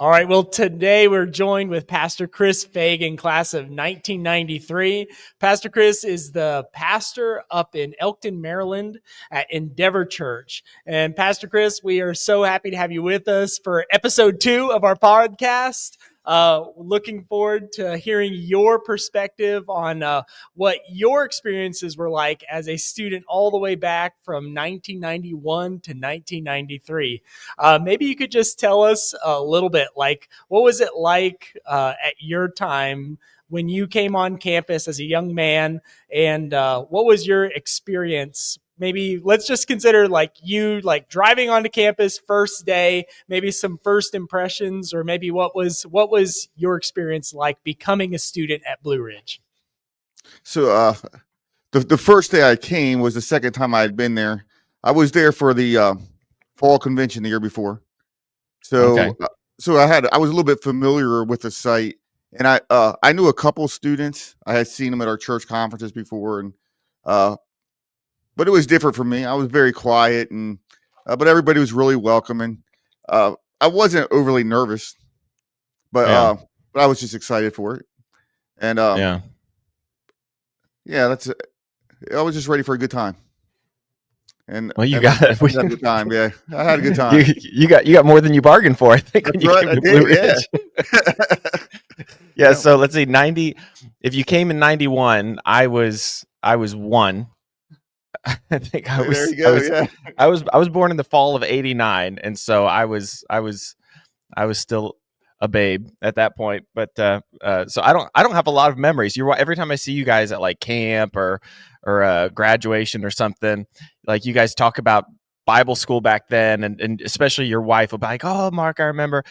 All right. Well, today we're joined with Pastor Chris Fagan, class of 1993. Pastor Chris is the pastor up in Elkton, Maryland at Endeavor Church. And Pastor Chris, we are so happy to have you with us for episode 2 of our podcast. Looking forward to hearing your perspective on what your experiences were like as a student all the way back from 1991 to 1993. Maybe you could just tell us a little bit, like, what was it like at your time when you came on campus as a young man, and what was your experience? Maybe let's just consider like driving onto campus first day, maybe some first impressions, or maybe what was your experience like becoming a student at Blue Ridge? So the first day I came was the second time I had been there. I was there for the fall convention the year before. So Okay. I was a little bit familiar with the site, and I knew a couple students. I had seen them at our church conferences before, and but it was different for me. I was very quiet, and but everybody was really welcoming. I wasn't overly nervous, but I was just excited for it, and that's it. I was just ready for a good time. And well, you and got I it. had a good time. Yeah, I had a good time. You got more than you bargained for, I think, when That's you right. came I to Blue did. Ridge. Yeah. Yeah. So let's see, 90. If you came in 91, I was 1. I think I was. There you go. Yeah. I was born in the fall of '89, and so I was still a babe at that point. But so I don't have a lot of memories. You're right. Every time I see you guys at like camp or graduation or something, like you guys talk about Bible school back then, and especially your wife will be like, "Oh, Mark, I remember."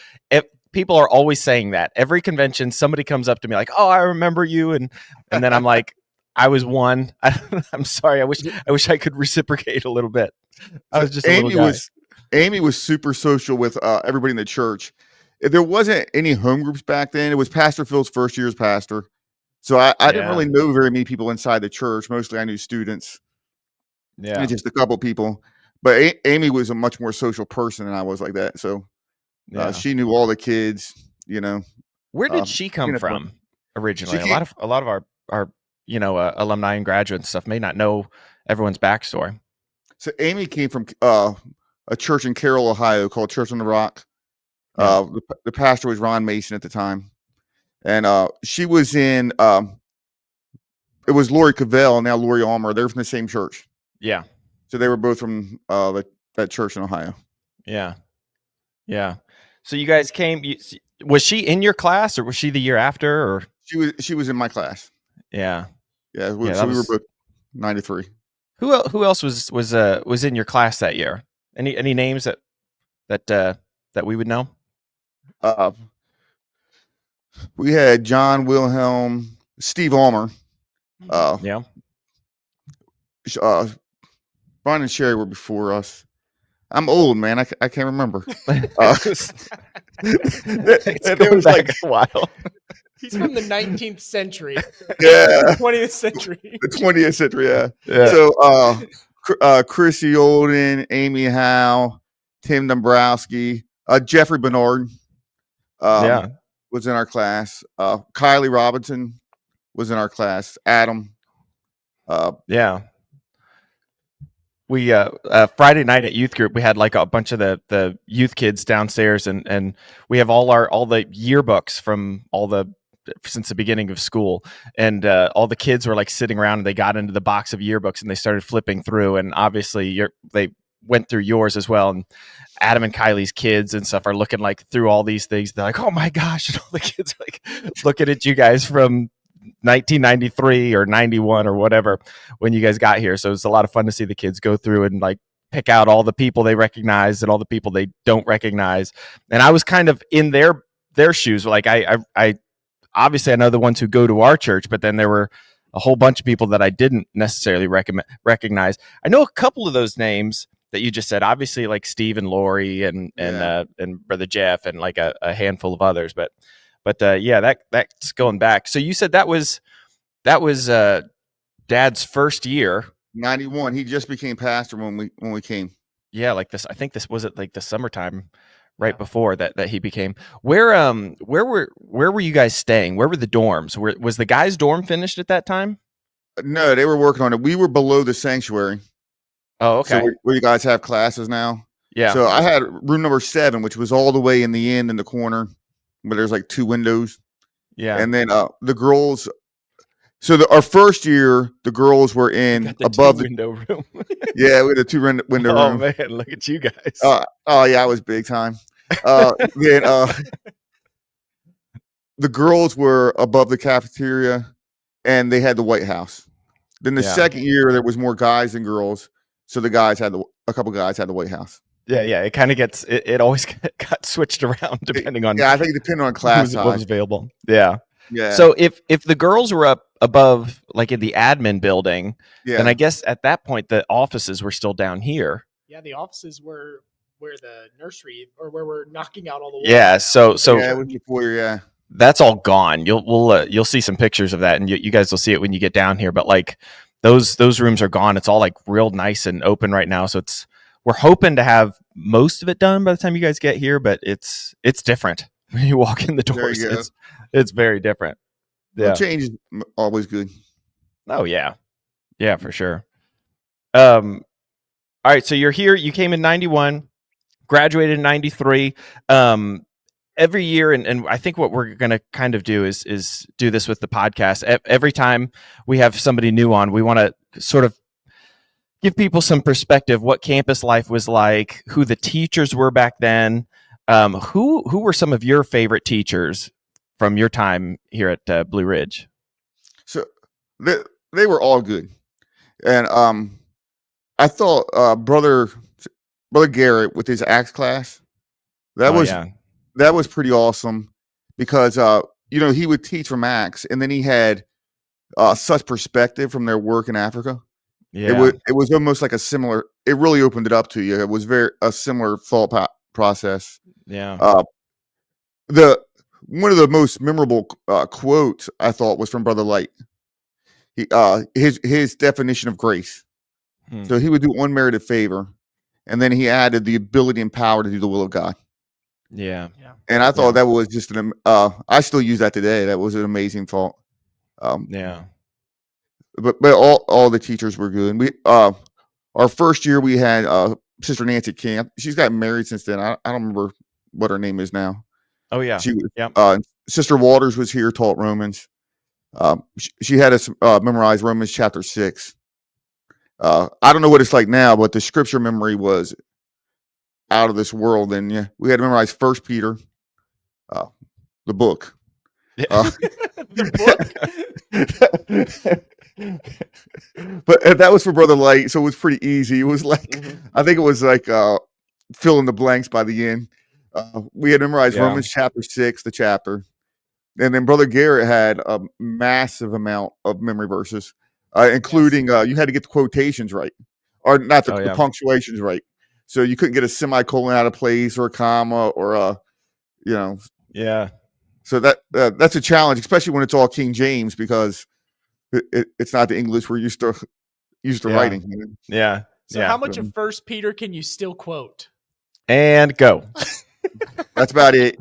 People are always saying that. Every convention, somebody comes up to me like, "Oh, I remember you," and then I'm like, "I was 1." I'm sorry. I wish I could reciprocate a little bit. I was just a little guy. Amy was super social with everybody in the church. There wasn't any home groups back then. It was Pastor Phil's first year as pastor. So I didn't really know very many people inside the church. Mostly I knew students. Yeah. And just a couple people. But Amy was a much more social person than I was like that. So she knew all the kids, Where did she come from originally? A lot of our alumni and graduates and stuff may not know everyone's backstory. So Amy came from a church in Carroll, Ohio called Church on the Rock. The pastor was Ron Mason at the time. And she was in it was Lori Cavell and now Lori Almer. They're from the same church. Yeah. So they were both from that church in Ohio. Yeah. Yeah. So you guys came. Was she in your class, or was she the year after? Or she was in my class. Yeah. Yeah. So we were both 93. Who else was in your class that year? Any names that we would know? We had John Wilhelm, Steve Almer. Brian and Sherry were before us. I'm old, man. I can't remember. It's going back a while. He's from the 19th century. Yeah. 20th century. The 20th century, yeah. So Chrissy Olden, Amy Howe, Tim Dombrowski, Jeffrey Bernard was in our class. Kylie Robinson was in our class. Adam. We Friday night at youth group, we had like a bunch of the youth kids downstairs, and we have all the yearbooks from since the beginning of school, and all the kids were like sitting around, and they got into the box of yearbooks and they started flipping through, and obviously they went through yours as well, and Adam and Kylie's kids and stuff are looking like through all these things. They're like, "Oh my gosh," and all the kids are like looking at you guys from 1993 or 91 or whatever when you guys got here. So it's a lot of fun to see the kids go through and like pick out all the people they recognize and all the people they don't recognize. And I was kind of in their shoes. Like I obviously I know the ones who go to our church, but then there were a whole bunch of people that I didn't necessarily recognize. I know a couple of those names that you just said, obviously like Steve and Lori and Brother Jeff and like a handful of others, but that's going back. So you said that was Dad's first year. 91. He just became pastor when we came. Yeah, like this. I think this was it like the summertime right before that he became. Where were you guys staying? Where were the dorms? Was the guys' dorm finished at that time? No, they were working on it. We were below the sanctuary. Oh, So okay. where you guys have classes now. Yeah. So I had room number 7, which was all the way in the end in the corner, but there's like 2 windows. Yeah. And then the girls. So our first year, the girls were in Got the above the. window room. Yeah, we had a 2 window Oh room. man, look at you guys. Oh yeah, I was big time. Then the girls were above the cafeteria, and they had the White House. Then the second year, there was more guys than girls, so the guys had a couple guys had the White House. Yeah. It kind of gets it always got switched around depending on I think depending on class size. what was available. Yeah. Yeah. So if the girls were up above, like in the admin building, then I guess at that point the offices were still down here. Yeah, the offices were where the nursery or where we're knocking out all the walls. Yeah. So yeah, it was before. Yeah. That's all gone. You'll see some pictures of that, and you guys will see it when you get down here. But like those rooms are gone. It's all like real nice and open right now. So we're hoping to have most of it done by the time you guys get here. But it's different when you walk in the doors. It's very different. Yeah, well, change is always good. Oh yeah, for sure. All right. So you're here. You came in 91, graduated in 93. Every year, and I think what we're going to kind of do is do this with the podcast. Every time we have somebody new on, we want to sort of give people some perspective, what campus life was like, who the teachers were back then, who were some of your favorite teachers from your time here at Blue Ridge. So they were all good, and I thought brother Garrett with his Acts class that was pretty awesome because he would teach from Acts, and then he had such perspective from their work in Africa. Yeah, it was almost like a similar. It really opened it up to you. It was a similar thought process. Yeah. One of the most memorable quotes I thought was from Brother Light. His definition of grace. So he would do unmerited favor, and then he added the ability and power to do the will of God. Yeah. And I thought that was just I still use that today. That was an amazing thought. But all the teachers were good. We our first year we had Sister Nancy King. She's got married since then. I don't remember what her name is now. Oh yeah. She was, Sister Waters was here, taught Romans. She had us memorize Romans chapter 6. I don't know what it's like now, but the scripture memory was out of this world. And we had to memorize First Peter, the book. The book. But that was for Brother Light, so it was pretty easy. It was like I think it was like fill in the blanks by the end. We had memorized Romans chapter 6, the chapter, and then Brother Garrett had a massive amount of memory verses, including you had to get the quotations right, or not the punctuations right. So you couldn't get a semicolon out of place or a comma or Yeah. So that's a challenge, especially when it's all King James, because it's not the English we're used to writing. Yeah. So how much of First Peter can you still quote? And go. That's about it.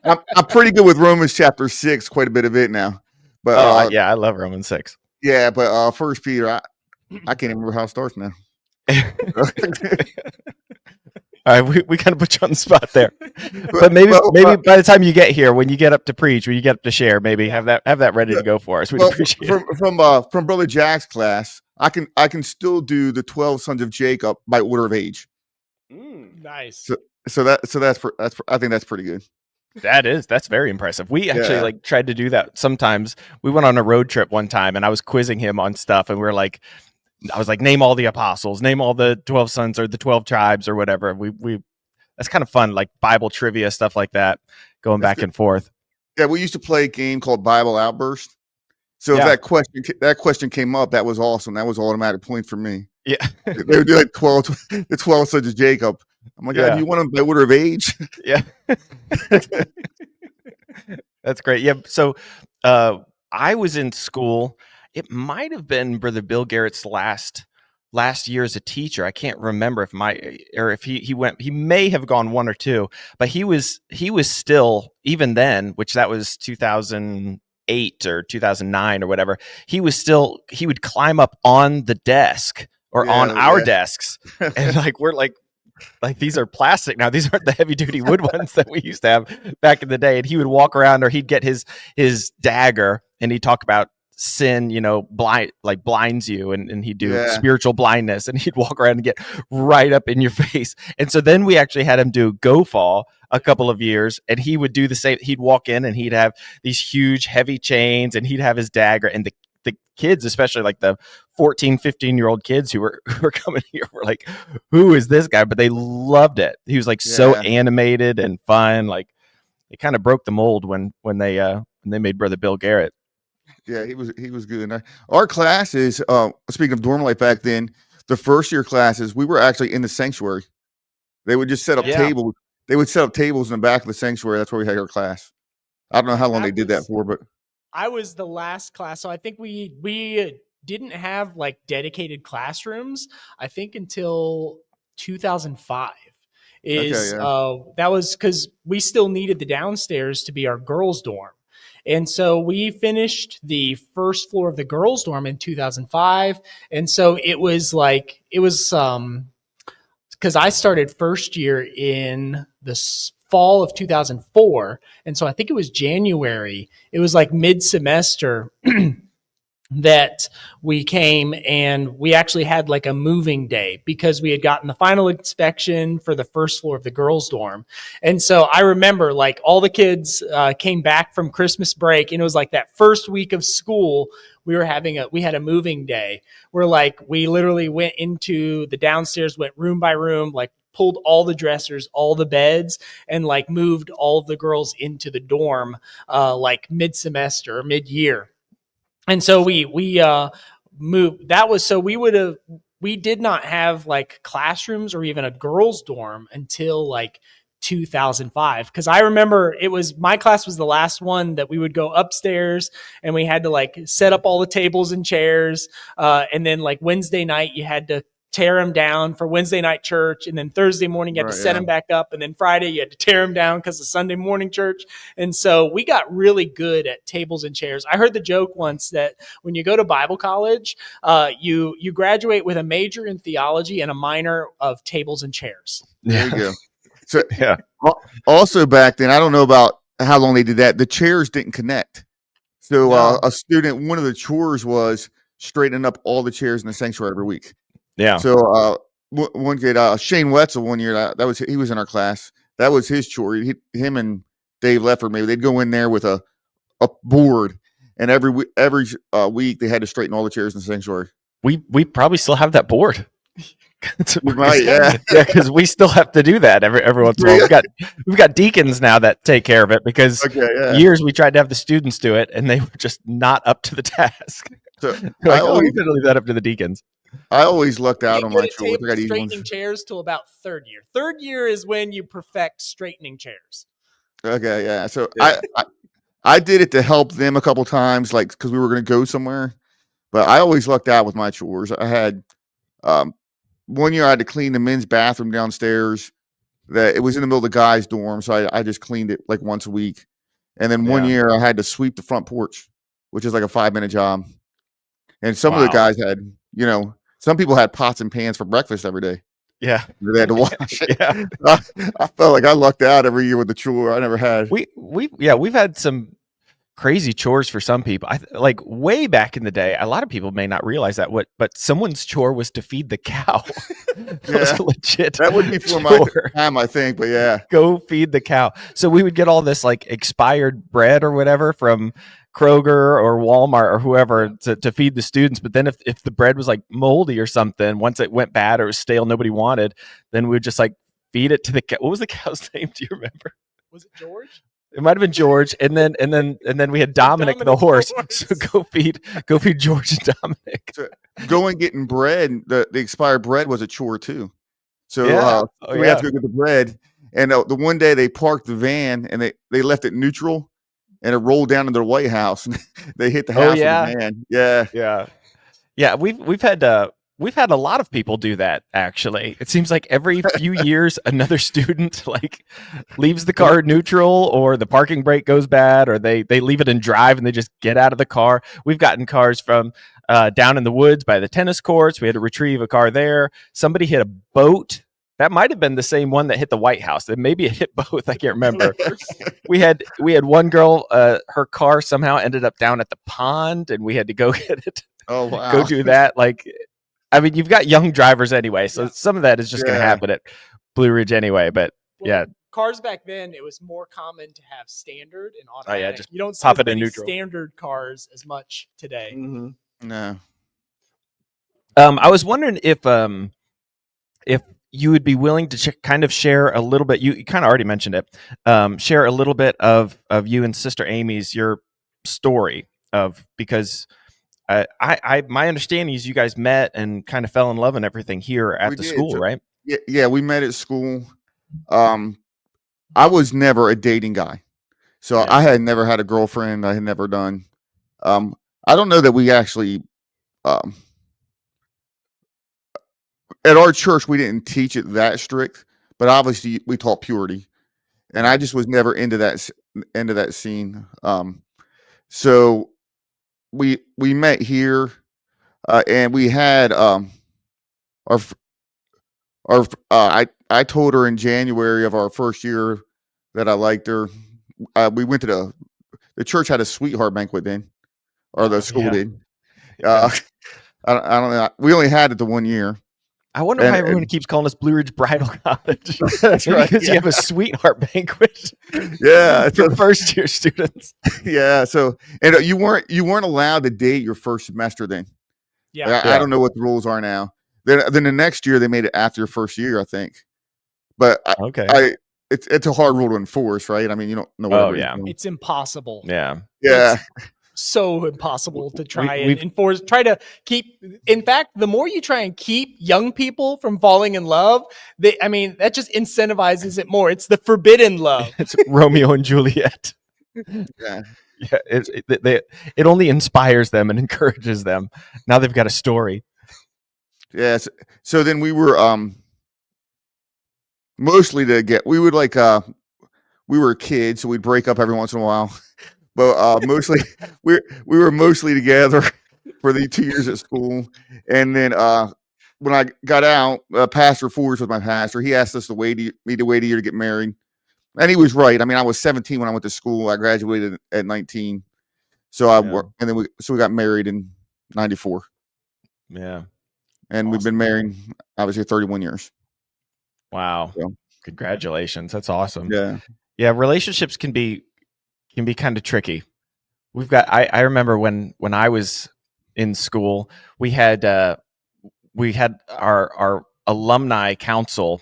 I'm pretty good with Romans chapter 6, quite a bit of it now. But I love Romans 6. Yeah, but First Peter, I can't even remember how it starts now. All right, we kind of put you on the spot there, but maybe by the time you get here, when you get up to preach, when you get up to share, maybe have that ready to go for us. We'd appreciate it. From Brother Jack's class, I can still do the 12 sons of Jacob by order of age. Nice. So that's I think that's pretty good. That's very impressive. We actually tried to do that sometimes. We went on a road trip one time, and I was quizzing him on stuff, and we were like, I was like, name all the apostles, name all the 12 sons or the 12 tribes or whatever. We that's kind of fun, like Bible trivia, stuff like that, going back and forth. Yeah, we used to play a game called Bible Outburst. So if that question came up, that was awesome. That was automatic point for me. Yeah. They would do like the 12 sons of Jacob. I'm like, do you want them by order of age? Yeah. That's great. Yeah. So I was in school. It might have been Brother Bill Garrett's last last year as a teacher. I can't remember if he may have gone one or two, but he was still, even then, which that was 2008 or 2009 or whatever, he would climb up on the desk or on our desks, and like we're like these are plastic now. These aren't the heavy duty wood ones that we used to have back in the day. And he would walk around, or he'd get his dagger, and he'd talk about sin, blinds you, and he'd do spiritual blindness, and he'd walk around and get right up in your face. And so then we actually had him do go fall a couple of years, and he would do the same. He'd walk in and he'd have these huge heavy chains, and he'd have his dagger, and the kids, especially like the 14, 15-year-old kids who were coming here, were like, who is this guy? But they loved it. He was like so animated and fun. Like, it kind of broke the mold when they made Brother Bill Garrett. Yeah, he was good. And our classes, speaking of dorm life back then, the first year classes, we were actually in the sanctuary. They would just set up tables. They would set up tables in the back of the sanctuary. That's where we had our class. I don't know how long they did that for, but I was the last class, so I think we didn't have like dedicated classrooms, I think, until 2005. That was because we still needed the downstairs to be our girls' dorm. And so we finished the first floor of the girls' dorm in 2005. And so it was because I started first year in the fall of 2004. And so I think it was January. It was like mid-semester that we came, and we actually had like a moving day because we had gotten the final inspection for the first floor of the girls' dorm. And so I remember like all the kids came back from Christmas break, and it was like that first week of school, we had a moving day where like we literally went into the downstairs, went room by room, like pulled all the dressers, all the beds, and like moved all of the girls into the dorm like mid-semester, mid-year. And so we moved. That was so we did not have like classrooms or even a girls' dorm until like 2005. Because I remember my class was the last one that we would go upstairs, and we had to like set up all the tables and chairs. And then like Wednesday night, you had to tear them down for Wednesday night church. And then Thursday morning, you had to set them back up. And then Friday, you had to tear them down because of Sunday morning church. And so we got really good at tables and chairs. I heard the joke once that when you go to Bible college, you graduate with a major in theology and a minor of tables and chairs. There you go. So also back then, I don't know about how long they did that. The chairs didn't connect. So a student, one of the chores was straightening up all the chairs in the sanctuary every week. Yeah. So one kid, Shane Wetzel, one year, he was in our class. That was his chore. Him and Dave Leffert, maybe they'd go in there with a board, and every week they had to straighten all the chairs in the sanctuary. We probably still have that board. Right, because we still have to do that every once in a while. We've got deacons now that take care of it because years we tried to have the students do it, and they were just not up to the task. So we got to leave that up to the deacons. I always lucked out on my chores. I got straightening chairs till about third year. Third year is when you perfect straightening chairs. Okay, yeah. So I did it to help them a couple times, like because we were going to go somewhere. But I always lucked out with my chores. I had one year I had to clean the men's bathroom downstairs. That it was in the middle of the guys' dorm, so I just cleaned it like once a week. And then one year I had to sweep the front porch, which is like a 5-minute job. And some of the guys had, some people had pots and pans for breakfast every day. Yeah. They had to wash it. Yeah. I felt like I lucked out every year with the chore. I never had. We've had some crazy chores for some people. Like way back in the day, a lot of people may not realize that but someone's chore was to feed the cow. That was a legit. That would be for my time, I think, but yeah. Go feed the cow. So we would get all this like expired bread or whatever from Kroger or Walmart or whoever to feed the students. But then if the bread was like moldy or something, once it went bad or was stale, nobody wanted, then we would just like feed it to the cow. What was the cow's name? Do you remember? Was it George? It might have been George, and then we had Dominic the horse. So go feed George and Dominic. So going getting bread, the expired bread was a chore too. So we had to go get the bread. And the one day they parked the van and they left it neutral, and it rolled down to their White House. And they hit the house with the van. Yeah. We've had we've had a lot of people do that. Actually, it seems like every few years another student like leaves the car neutral, or the parking brake goes bad, or they leave it in drive and they just get out of the car. We've gotten cars from down in the woods by the tennis courts. We had to retrieve a car there. Somebody hit a boat. That might have been the same one that hit the White House. That maybe it hit both. I can't remember. we had one girl. Her car somehow ended up down at the pond, and we had to go get it. Oh wow. Go do that. Like, I mean, you've got young drivers anyway, so some of that is just going to happen at Blue Ridge anyway. But well, cars back then, it was more common to have standard and automatic. Oh yeah, just you don't see pop as it in many neutral. standard cars as much today. Mm-hmm. No. I was wondering if you would be willing to kind of share a little bit. You kind of already mentioned it. Share a little bit of you and Sister Amy's, your story of, because my understanding is you guys met and kind of fell in love and everything here at the school, right? Yeah, we met at school. I was never a dating guy, so I had never had a girlfriend. I had never done. I don't know that we actually. At our church, we didn't teach it that strict, but obviously we taught purity, and I just was never into that scene. So we met here, and we had our I told her in January of our first year that I liked her. We went to the church had a sweetheart banquet then, or the school did. I don't know. We only had it the 1 year. I wonder why everyone keeps calling us Blue Ridge Bridal College. That's right. Because you have a sweetheart banquet. Yeah, for first year students. Yeah. So, and you weren't allowed to date your first semester then. Yeah. Like, I don't know what the rules are now. Then the next year they made it after your first year, I think. But it's a hard rule to enforce, right? I mean, you don't know what. Oh yeah, it's impossible. Yeah. It's so impossible to try and enforce. Try to keep. In fact, the more you try and keep young people from falling in love, that just incentivizes it more. It's the forbidden love. It's Romeo and Juliet. Yeah. Yeah. It only inspires them and encourages them. Now they've got a story. Yes. So then we were mostly we were kids, so we'd break up every once in a while. But mostly we were mostly together for the 2 years at school. And then when I got out, Pastor Forrest was my pastor. He asked us to wait a year to get married. And he was right. I mean, I was 17 when I went to school. I graduated at 19. So we got married in 94. Yeah. And awesome. We've been married, obviously, 31 years. Wow. So, congratulations. That's awesome. Yeah. Yeah. Relationships can be kind of tricky. We've got, I remember when I was in school, we had our alumni council,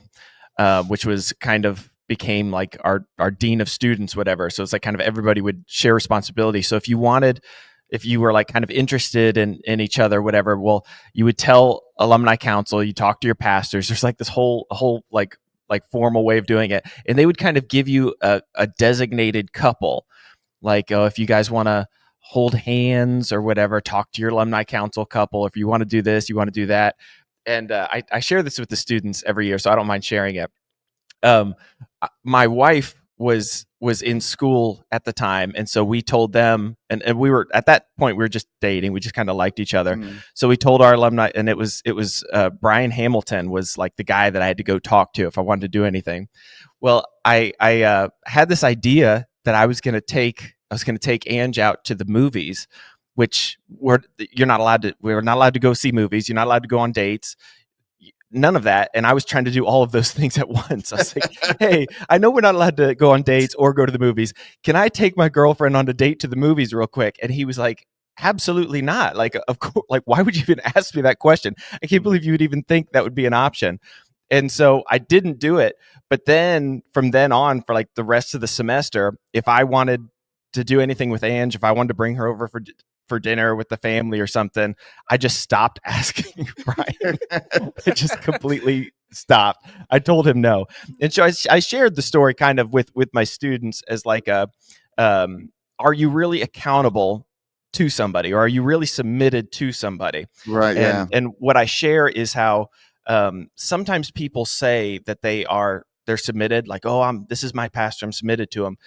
which was kind of became like our dean of students, whatever. So it's like kind of everybody would share responsibility. So if you were like kind of interested in each other, whatever, well, you would tell alumni council, you talk to your pastors. There's like this whole like formal way of doing it. And they would kind of give you a designated couple. Like, if you guys want to hold hands or whatever, talk to your alumni council couple. If you want to do this, you want to do that. And I share this with the students every year, so I don't mind sharing it. My wife was in school at the time, and so we told them, and we were at that point we were just dating. We just kind of liked each other. So we told our alumni, and it was Brian Hamilton was like the guy that I had to go talk to if I wanted to do anything. Well, I had this idea that I was going to take Ange out to the movies, which we're not allowed to go see movies. You're not allowed to go on dates. None of that. And I was trying to do all of those things at once. I was like, hey, I know we're not allowed to go on dates or go to the movies. Can I take my girlfriend on a date to the movies real quick? And he was like, absolutely not. Like, of course, like, why would you even ask me that question? I can't believe you would even think that would be an option. And so I didn't do it. But then from then on, for like the rest of the semester, if I wanted to do anything with Ange, if I wanted to bring her over for dinner with the family or something, I just stopped asking Brian. I just completely stopped. I told him no. And so I shared the story kind of with my students as like are you really accountable to somebody, or are you really submitted to somebody? Right. Yeah. And what I share is how sometimes people say that they're submitted, like, oh, this is my pastor, I'm submitted to him.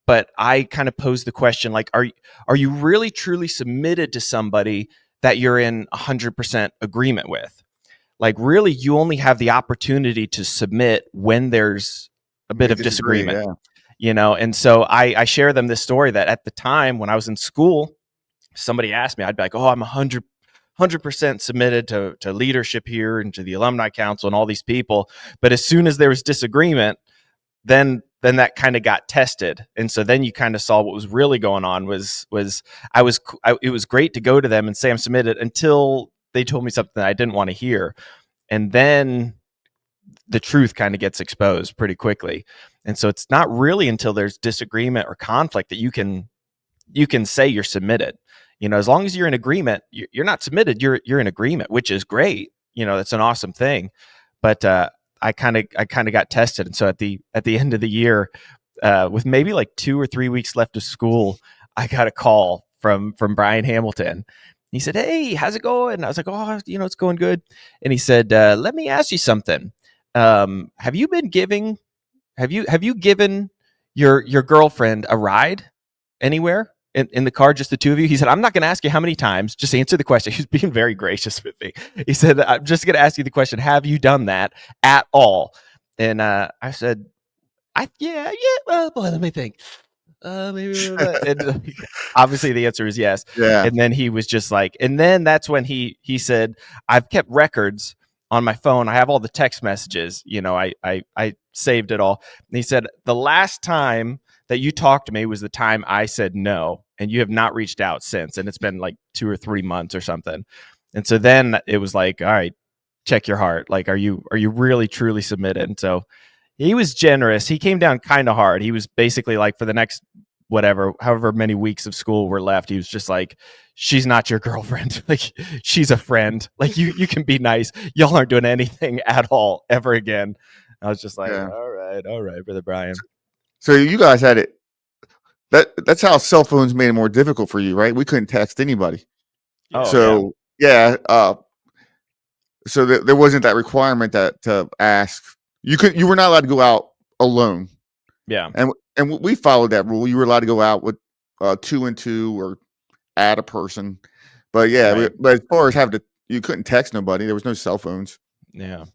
But I kind of pose the question, like, are you really truly submitted to somebody that you're in 100% agreement with? Like, really, you only have the opportunity to submit when there's a bit of disagreement, And so I share them this story that at the time when I was in school, somebody asked me, I'd be like, oh, I'm 100% submitted to leadership here and to the alumni council and all these people. But as soon as there was disagreement, then that kind of got tested. And so then you kind of saw what was really going on it was great to go to them and say I'm submitted until they told me something that I didn't want to hear. And then the truth kind of gets exposed pretty quickly. And so it's not really until there's disagreement or conflict that you can say you're submitted. As long as you're in agreement, you're not submitted, you're in agreement, which is great. That's an awesome thing. But I kind of got tested. And so at the end of the year, with maybe like 2 or 3 weeks left of school, I got a call from Brian Hamilton. He said, "Hey, how's it going?" And I was like, "Oh, it's going good." And he said, "Let me ask you something. Have you given your girlfriend a ride anywhere in the car, just the two of you?" He said, "I'm not going to ask you how many times. Just answer the question." He was being very gracious with me. He said, "I'm just going to ask you the question. Have you done that at all?" And I said, yeah. Well, boy, let me think. Maybe. And obviously the answer is yes. Yeah. And then he was just like, and then that's when he said, "I've kept records on my phone. I have all the text messages. I saved it all." And he said, "The last time that you talked to me was the time I said no, and you have not reached out since. And it's been like 2 or 3 months or something." And so then it was like, all right, check your heart. Like, are you really truly submitted? And so he was generous. He came down kind of hard. He was basically like, for the next however many weeks of school were left, he was just like, "She's not your girlfriend. Like, she's a friend. Like, you can be nice. Y'all aren't doing anything at all ever again." I was just like, all right, Brother Brian. So you guys had it. That's how cell phones made it more difficult for you, right? We couldn't text anybody. Oh, so so there wasn't that requirement to ask. You were not allowed to go out alone. Yeah. And we followed that rule. You were allowed to go out with 2 and 2 or add a person. But but as far as you couldn't text nobody. There was no cell phones. Yeah.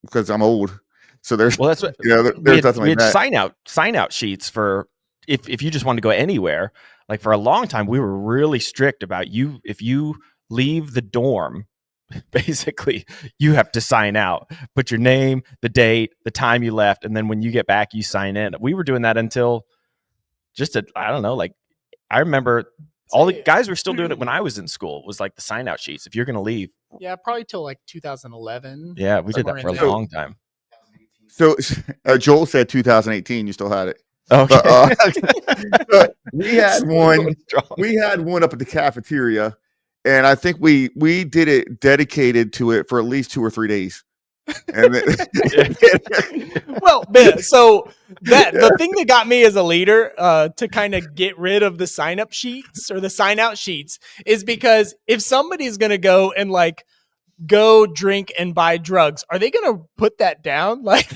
Because I'm old. So there's that's what there's nothing like that. Sign out sheets for if you just wanted to go anywhere. Like, for a long time, we were really strict about you. If you leave the dorm, basically you have to sign out, put your name, the date, the time you left, and then when you get back, you sign in. We were doing that until I don't know, like, I remember all the guys were still doing it when I was in school. It was like the sign out sheets if you're going to leave. Yeah, probably till like 2011. Yeah, we did that for a long time. So Joel said 2018. You still had it. Okay. But we had one. We had one up at the cafeteria, and I think we did it dedicated to it for at least 2 or 3 days. And well, man, so the thing that got me as a leader to kind of get rid of the sign up sheets or the sign out sheets is because if somebody's going to go and like go drink and buy drugs, are they gonna put that down? Like,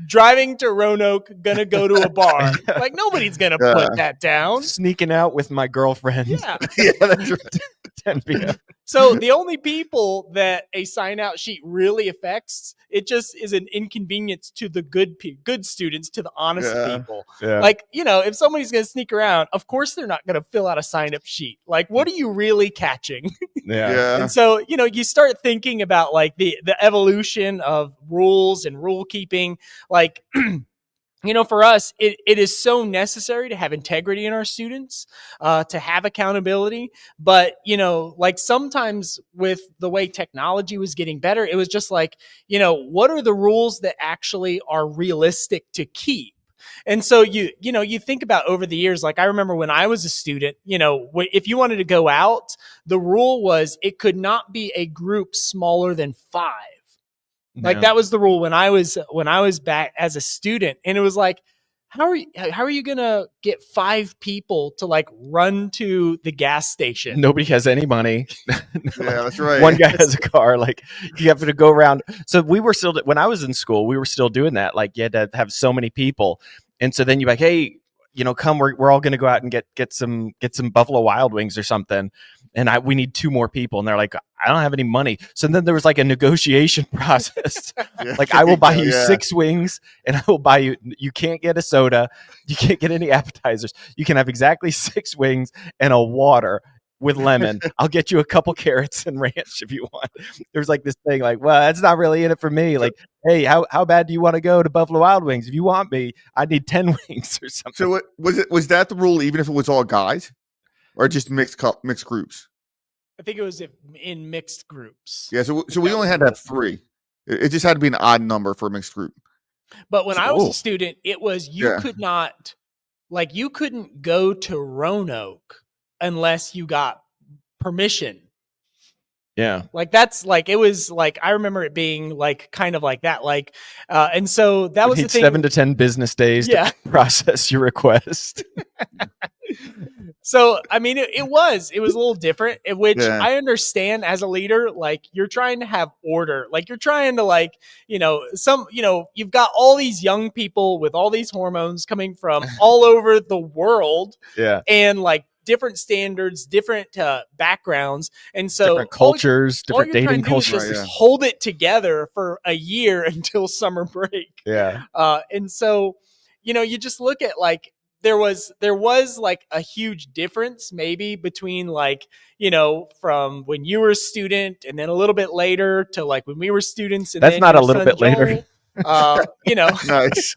driving to Roanoke, gonna go to a bar, like, nobody's gonna put that down. Sneaking out with my girlfriend. Yeah. That's right. 10 p.m. So the only people that a sign out sheet really affects, it just is an inconvenience to the good students, to the honest people. Yeah. Like, if somebody's going to sneak around, of course they're not going to fill out a sign up sheet. Like, what are you really catching? Yeah. And so, you start thinking about like the evolution of rules and rule keeping, like, for us, it is so necessary to have integrity in our students, to have accountability. But, like, sometimes with the way technology was getting better, it was just like, what are the rules that actually are realistic to keep? And so you think about over the years, like, I remember when I was a student, if you wanted to go out, the rule was it could not be a group smaller than 5. Like, that was the rule when I was back as a student. And it was like, how are you gonna get 5 people to like run to the gas station? Nobody has any money. Yeah, that's right. One guy has a car. Like you have to go around. So we were still, when I was in school, we were still doing that. Like you had to have so many people, and so then you're like, hey, come, we're all going to go out and get some Buffalo Wild Wings or something, and we need 2 more people, and they're like, I don't have any money. So then there was like a negotiation process. Yeah. Like I will buy you Yeah. 6 wings, and I will buy you can't get a soda, you can't get any appetizers, you can have exactly 6 wings and a water with lemon. I'll get you a couple carrots and ranch if you want. There's like this thing like, well, that's not really in it for me. Like, hey, how bad do you want to go to Buffalo Wild Wings? If you want me, I need 10 wings or something. So was that the rule, even if it was all guys, or just mixed groups? I think it was in mixed groups. Yeah. So we only had to have 3. It just had to be an odd number for a mixed group. But when I was Cool. a student, it was you Yeah. could not, like, you couldn't go to Roanoke unless you got permission. Yeah. Like that's like, it was like, I remember it being like kind of like that. Like, and so that You was the need thing. 7 to 10 business days Yeah. to process your request. So, I mean, it was a little different, which Yeah. I understand as a leader. Like, you're trying to have order. Like, you're trying to, like, you've got all these young people with all these hormones coming from all over the world, Yeah. and like different standards, different backgrounds. And so, Different cultures, all different you're trying dating to do is cultures. just Right, yeah. hold it together for a year until summer break. Yeah. And so, you just look at like, there was like a huge difference maybe between like, from when you were a student and then a little bit later to like when we were students. And That's then not your a little son bit later. Joel, Nice.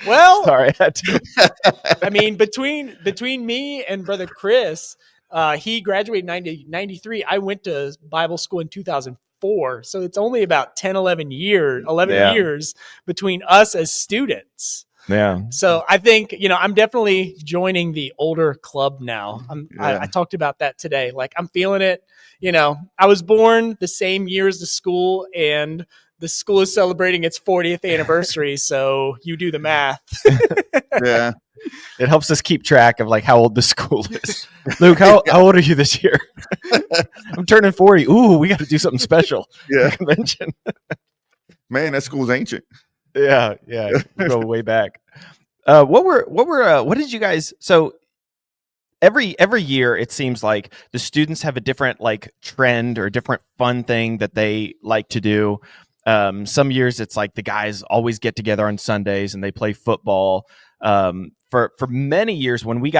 well, Sorry, I had to. I mean, between me and brother Chris, he graduated in 93. I went to Bible school in 2004. So it's only about 11 Yeah. years between us as students. Yeah. So I think, I'm definitely joining the older club now. Yeah. I talked about that today. Like, I'm feeling it. I was born the same year as the school, and the school is celebrating its 40th anniversary. So you do the math. Yeah. It helps us keep track of like how old the school is. Luke, how old are you this year? I'm turning 40. Ooh, we got to do something special. Yeah. Convention. Man, that school's ancient. Yeah, we go way back. What did you guys? So every year it seems like the students have a different like trend or a different fun thing that they like to do. Some years it's like the guys always get together on Sundays and they play football. For many years when we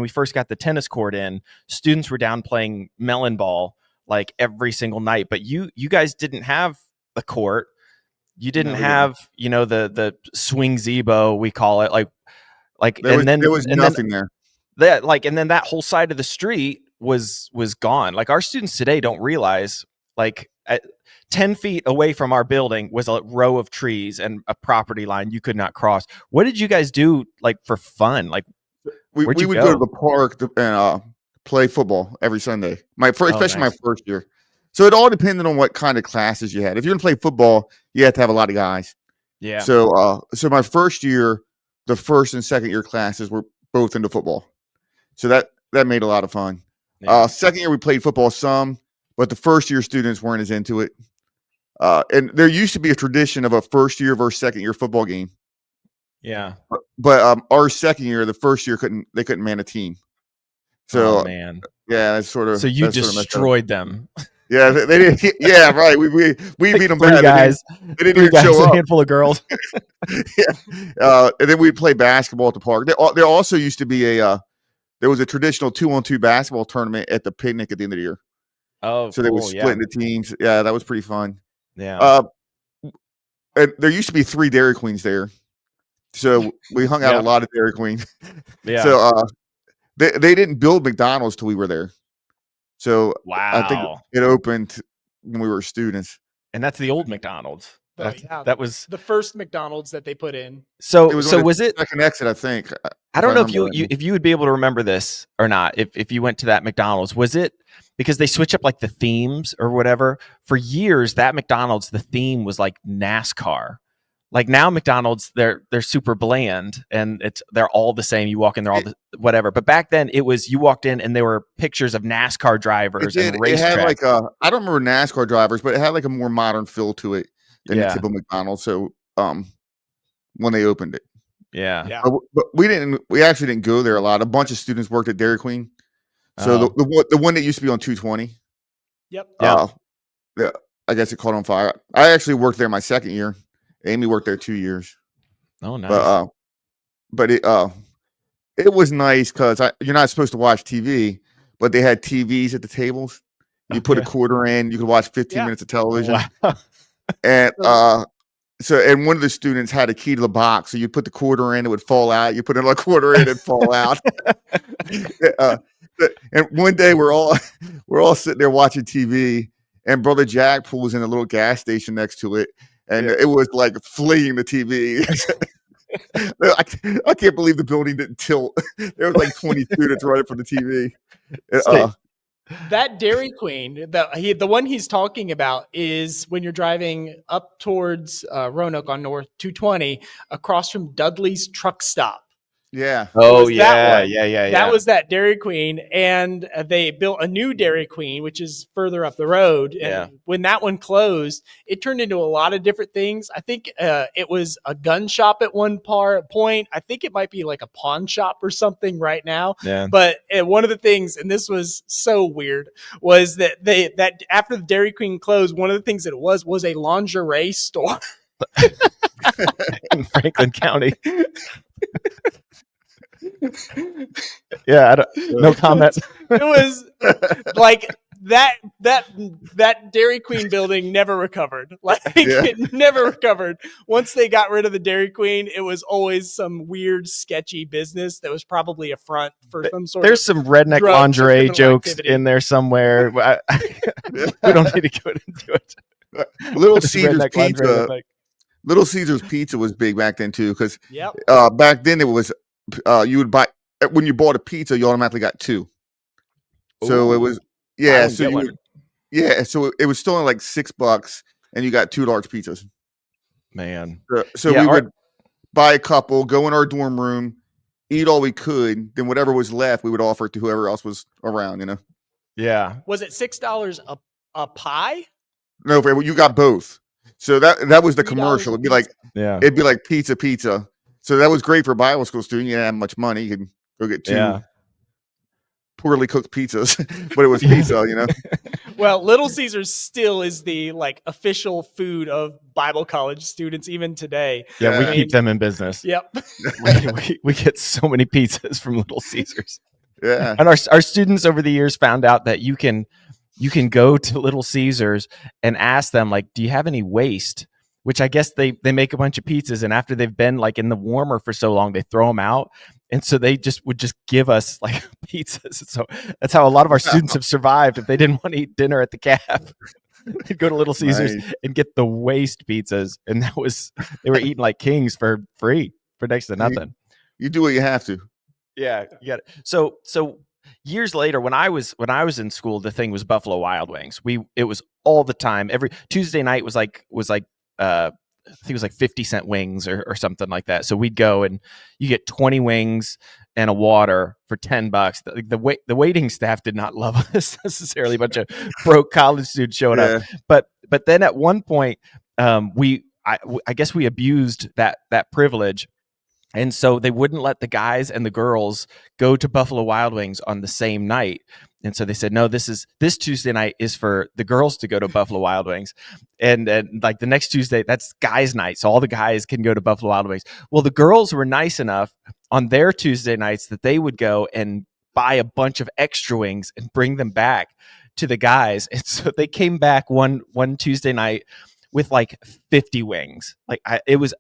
first got the tennis court in, students were down playing melon ball like every single night. But you guys didn't have the court. You didn't have, the swing zebo, we call it, There was nothing there. And then that whole side of the street was gone. Like our students today don't realize, like at 10 feet away from our building was a row of trees and a property line you could not cross. What did you guys do like for fun? Like We would go to the park and play football every Sunday. Especially nice. my first year. So it all depended on what kind of classes you had. If you're gonna play football, you have to have a lot of guys. Yeah. So my first year, the first and second year classes were both into football. So that made a lot of fun. Yeah. Second year we played football some, but the first year students weren't as into it. And there used to be a tradition of a first year versus second year football game. Yeah. But our second year, the first year couldn't man a team. So man. Yeah, that's sort of. So you destroyed them. Yeah, they did. Yeah, right. We beat them 3 bad. guys. They didn't even show A up. handful of girls. Yeah. And then we'd play basketball at the park. There also used to be there was a traditional 2-on-2 basketball tournament at the picnic at the end of the year. Oh, so they would split into teams. Yeah, that was pretty fun. Yeah. And there used to be 3 Dairy Queens there, so we hung out a lot of Dairy Queen. Yeah. So they didn't build McDonald's till we were there. So I think it opened when we were students. And that's the old McDonald's. That was the first McDonald's that they put in. So was it second exit? I think. I don't know if you would be able to remember this or not. If you went to that McDonald's, was it because they switch up like the themes or whatever? For years, that McDonald's, the theme was like NASCAR. like now McDonald's, they're super bland and they're all the same. You walk in, they're all whatever. But back then it was, you walked in and there were pictures of NASCAR drivers and It had racetracks. like I don't remember NASCAR drivers, but it had like a more modern feel to it than the typical McDonald's. So when they opened it. Yeah. But we actually didn't go there a lot. A bunch of students worked at Dairy Queen. So the one that used to be on 220. Yep. Yeah, I guess it caught on fire. I actually worked there my second year. Amy worked there 2 years. Oh, nice. But it was nice because you're not supposed to watch TV, but they had TVs at the tables. You put a quarter in, you could watch 15 minutes of television. Wow. And and one of the students had a key to the box, so you put the quarter in, it would fall out. You put another quarter in, it'd fall out. And one day we're all sitting there watching TV, and Brother Jack pulls in a little gas station next to it, and it was like fleeing the TV. I can't believe the building didn't tilt. There was like 20 students running for the TV. That Dairy Queen, the one he's talking about is when you're driving up towards Roanoke on North 220 across from Dudley's truck stop. Yeah. Oh, yeah. That was that Dairy Queen. And they built a new Dairy Queen, which is further up the road. And when that one closed, it turned into a lot of different things. I think it was a gun shop at one point. I think it might be like a pawn shop or something right now. Yeah. But one of the things, and this was so weird, was that after the Dairy Queen closed, one of the things that it was a lingerie store. In Franklin County. No comment. It was like that Dairy Queen building never recovered. It never recovered. Once they got rid of the Dairy Queen, it was always some weird, sketchy business that was probably a front for some sort. There's some redneck lingerie jokes in there somewhere. We don't need to go into it. Little Caesars Pizza. Little Caesars Pizza was big back then too, because back then it was you would buy, when you bought a pizza, you automatically got two. So it was so it was still only like $6, and you got 2 large pizzas. Man, so we would buy a couple, go in our dorm room, eat all we could, then whatever was left, we would offer it to whoever else was around. Yeah. Was it $6 a pie? No, you got both. So that was the commercial. It'd be like pizza. So that was great for a Bible school student. You didn't have much money. You could go get 2 poorly cooked pizzas, but it was pizza, Well, Little Caesars still is the official food of Bible college students even today. Yeah, we keep them in business. Yep. we get so many pizzas from Little Caesars. Yeah. And our students over the years found out that you can go to Little Caesars and ask them, do you have any waste? Which I guess they make a bunch of pizzas, and after they've been in the warmer for so long, they throw them out. And so they would give us pizzas. So that's how a lot of our students have survived. If they didn't want to eat dinner at the caf, they'd go to Little Caesars and get the waste pizzas. And they were eating like kings for free, for next to nothing. You do what you have to. Yeah, you got it. So years later, when I was in school, the thing was Buffalo Wild Wings. It was all the time. Every Tuesday night was like I think it was 50-cent wings or something like that. So we'd go and you get 20 wings and a water for $10. The waiting staff did not love us necessarily. A bunch of broke college students showing up. But then at one point, I guess we abused that privilege. And so they wouldn't let the guys and the girls go to Buffalo Wild Wings on the same night. And so they said, no, this Tuesday night is for the girls to go to Buffalo Wild Wings. And the next Tuesday, that's guys' night. So all the guys can go to Buffalo Wild Wings. Well, the girls were nice enough on their Tuesday nights that they would go and buy a bunch of extra wings and bring them back to the guys. And so they came back one Tuesday night with 50 wings. It was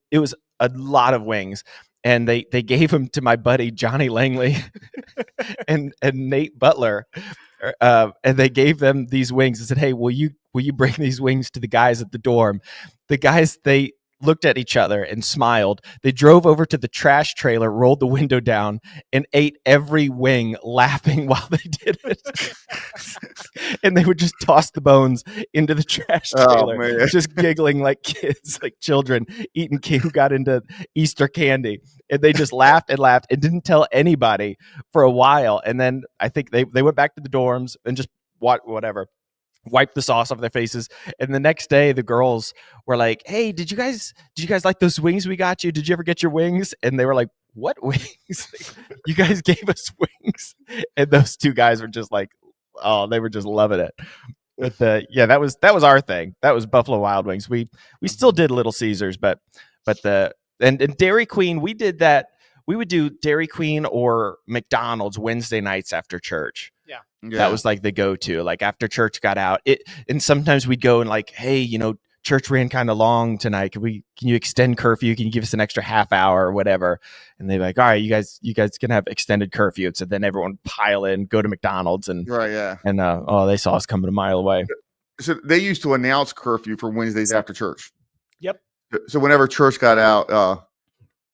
a lot of wings. And they gave them to my buddy Johnny Langley and Nate Butler, and they gave them these wings and said, "Hey, will you bring these wings to the guys at the dorm?" The guys they looked at each other and smiled. They drove over to the trash trailer, rolled the window down, and ate every wing, laughing while they did it. And they would just toss the bones into the trash trailer, man. just giggling like kids, like children eating who got into Easter candy. And they just laughed and laughed and didn't tell anybody for a while. And then I think they went back to the dorms and just whatever. Wiped the sauce off their faces, and the next day the girls were like, "Hey, did you guys like those wings we got you? Did you ever get your wings?" And they were like, "What wings? You guys gave us wings?" And those two guys were just like, "Oh, they were just loving it." But yeah, that was our thing. That was Buffalo Wild Wings. We still did Little Caesars, but and Dairy Queen, we did that. We would do Dairy Queen or McDonald's Wednesday nights after church. Yeah. That was like the go-to, like after church got out. And sometimes we'd go and like, hey, church ran kind of long tonight. Can you extend curfew? Can you give us an extra half hour or whatever? And they're like, all right, you guys can have extended curfew. And so then everyone pile in, go to McDonald's, and right, yeah. And they saw us coming a mile away. So they used to announce curfew for Wednesdays after church. Yep. So whenever church got out,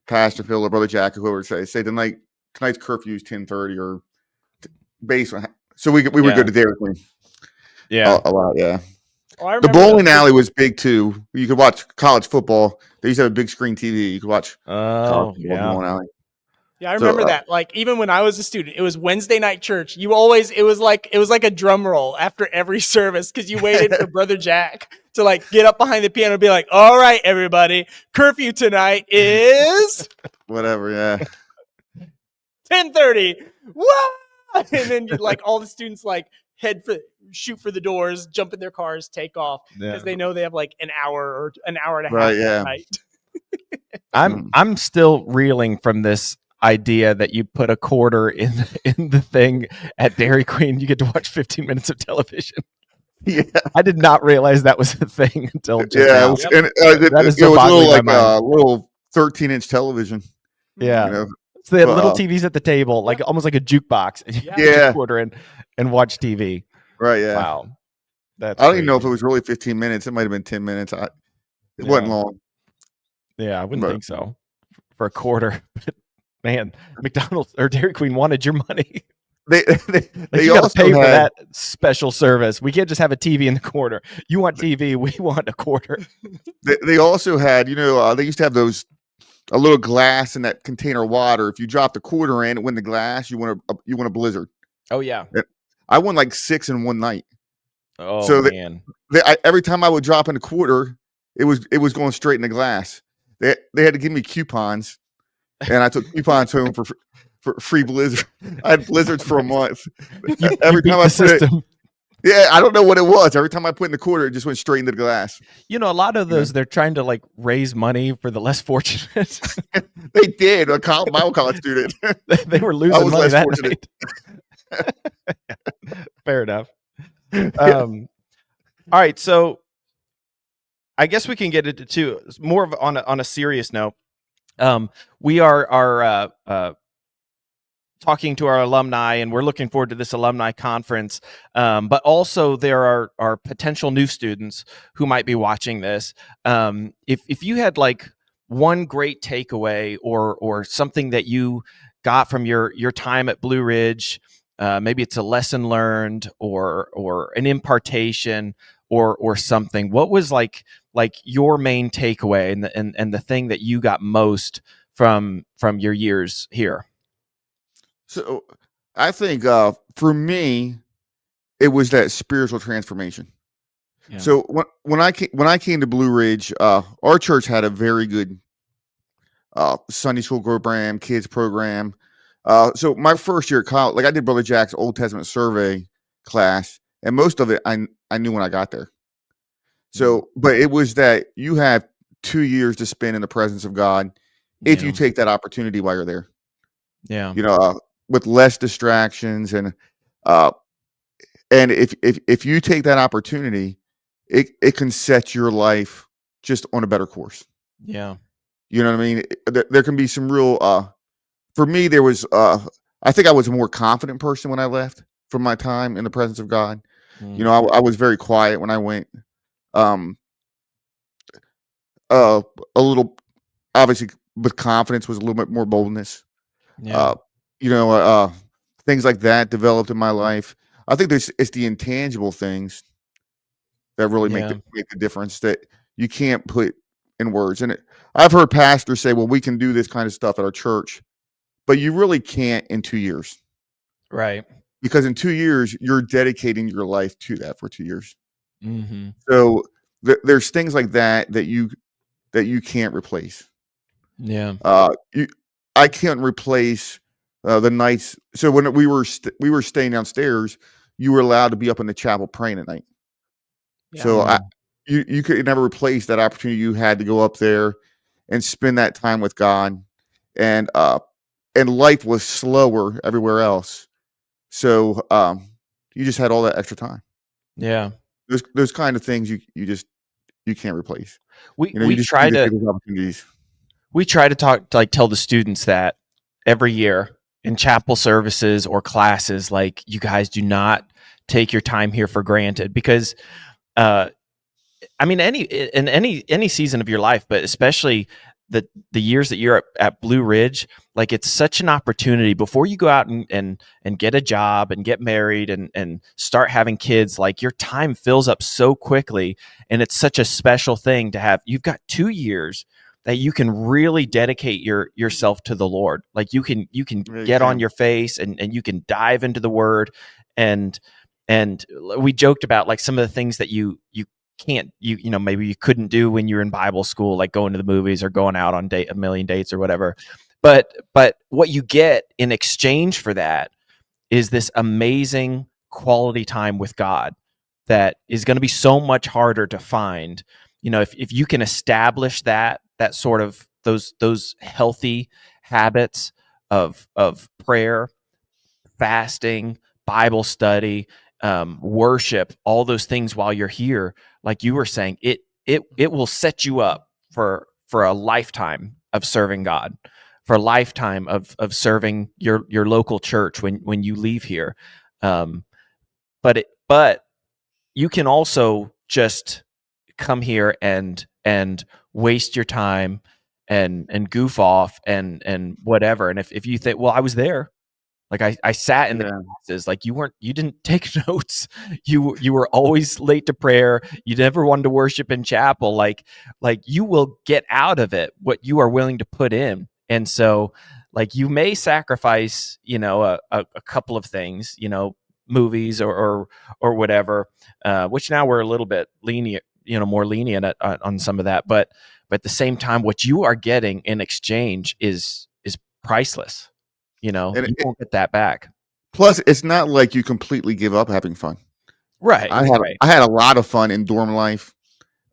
Pastor Phil or Brother Jack or whoever would say tonight's curfew is 10:30 or based on. So we would go to Dairy Queen. Yeah, a lot. Yeah. Oh, The bowling alley was big too. You could watch college football. They used to have a big screen TV. You could watch. Oh, yeah. Bowling alley. Yeah, I remember that. Like even when I was a student, it was Wednesday night church. It was like a drum roll after every service because you waited for Brother Jack to like get up behind the piano and be like, "All right, everybody, curfew tonight is whatever." Yeah. 10:30. What? And then like all the students like shoot for the doors, jump in their cars, take off because they know they have like an hour or an hour and a half. Right. Yeah. Night. I'm still reeling from this idea that you put a quarter in the thing at Dairy Queen. You get to watch 15 minutes of television. Yeah, I did not realize that was a thing until just now. It was a little like a little 13-inch television. Yeah. So they had little TVs at the table, like almost like a jukebox. And you put a quarter in and watch TV. Right. Yeah. Wow. I don't even know if it was really 15 minutes. It might have been 10 minutes. It wasn't long. Yeah, I wouldn't think so for a quarter. But man, McDonald's or Dairy Queen wanted your money. They you got to pay for that special service. We can't just have a TV in the corner. You want TV, we want a quarter. They also had, they used to have a little glass in that container of water. If you dropped a quarter in, it went in the glass. You want a blizzard. Oh yeah. I won like 6 in one night. Oh so man. Every time I would drop in a quarter, it was going straight in the glass. They had to give me coupons, and I took coupons home for free blizzard. I had blizzards for a month. Every time I put it, I don't know what it was. Every time I put in the quarter, it just went straight into the glass. A lot of those they're trying to like raise money for the less fortunate. They did. My college student. They were losing money that night. Fair enough. All right, so I guess we can get into more of on a serious note. We are talking to our alumni, and we're looking forward to this alumni conference. But also there are potential new students who might be watching this. If you had like one great takeaway or something that you got from your time at Blue Ridge, maybe it's a lesson learned or an impartation or something. What was like your main takeaway and the thing that you got most from your years here? So I think for me, it was that spiritual transformation. Yeah. So when I came to Blue Ridge, our church had a very good Sunday school program, kids program. So my first year at college, like I did Brother Jack's Old Testament survey class, and most of it I knew when I got there. So, but it was that you have 2 years to spend in the presence of God if you take that opportunity while you're there. Yeah. With less distractions and if you take that opportunity, it can set your life just on a better course. Yeah. You know what I mean? There can be some real for me there was I think I was a more confident person when I left from my time in the presence of God. I was very quiet when I went. uh, a little, obviously with confidence was a little bit more boldness. Yeah. Uh, you know, things like that developed in my life. I think it's the intangible things that really Yeah. make the difference that you can't put in words. And I've heard pastors say, "Well, we can do this kind of stuff at our church," but you really can't in 2 years, Right. because in 2 years you're dedicating your life to that for 2 years. Mm-hmm. So there's things like that that you can't replace. Yeah. You I can't replace the nights. So when we were staying downstairs, you were allowed to be up in the chapel praying at night. Yeah. So Mm. you could never replace that opportunity you had to go up there and spend that time with God, and life was slower everywhere else. So you just had all that extra time. Yeah. Those kind of things you can't replace. We You know, you we just try need to to take those opportunities. we try to talk like tell the students that every year in chapel services or classes, like, you guys do not take your time here for granted, because uh I mean, any season of your life, but especially the years that you're at Blue Ridge, like, it's such an opportunity before you go out and get a job and get married and start having kids. Like, your time fills up so quickly, and it's such a special thing to have. You've got 2 years that you can really dedicate yourself to the Lord. Like, you can Yeah, you get on can. your face and you can dive into the Word, and and we joked about, like, some of the things that you can't, maybe you couldn't do when you're in Bible school, like going to the movies or going out on a million dates or whatever. But what you get in exchange for that is this amazing quality time with God that is going to be so much harder to find. If you can establish that sort of those healthy habits of prayer, fasting, Bible study, worship, all those things while you're here, like you were saying, it will set you up for a lifetime of serving God, for a lifetime of serving your local church when you leave here. Um, but you can also just come here and waste your time and goof off and whatever. And if you think, well, I was there, like, I sat in the Yeah. classes, like, you didn't take notes. You were always late to prayer. You never wanted to worship in chapel. Like you will get out of it what you are willing to put in. And so, like, you may sacrifice, a couple of things, movies or whatever, which now we're a little bit lenient, more lenient on some of that. But at the same time, what you are getting in exchange is priceless. And You won't get that back. plus, it's not like you completely give up having fun. Right. Right. I had a lot of fun in dorm life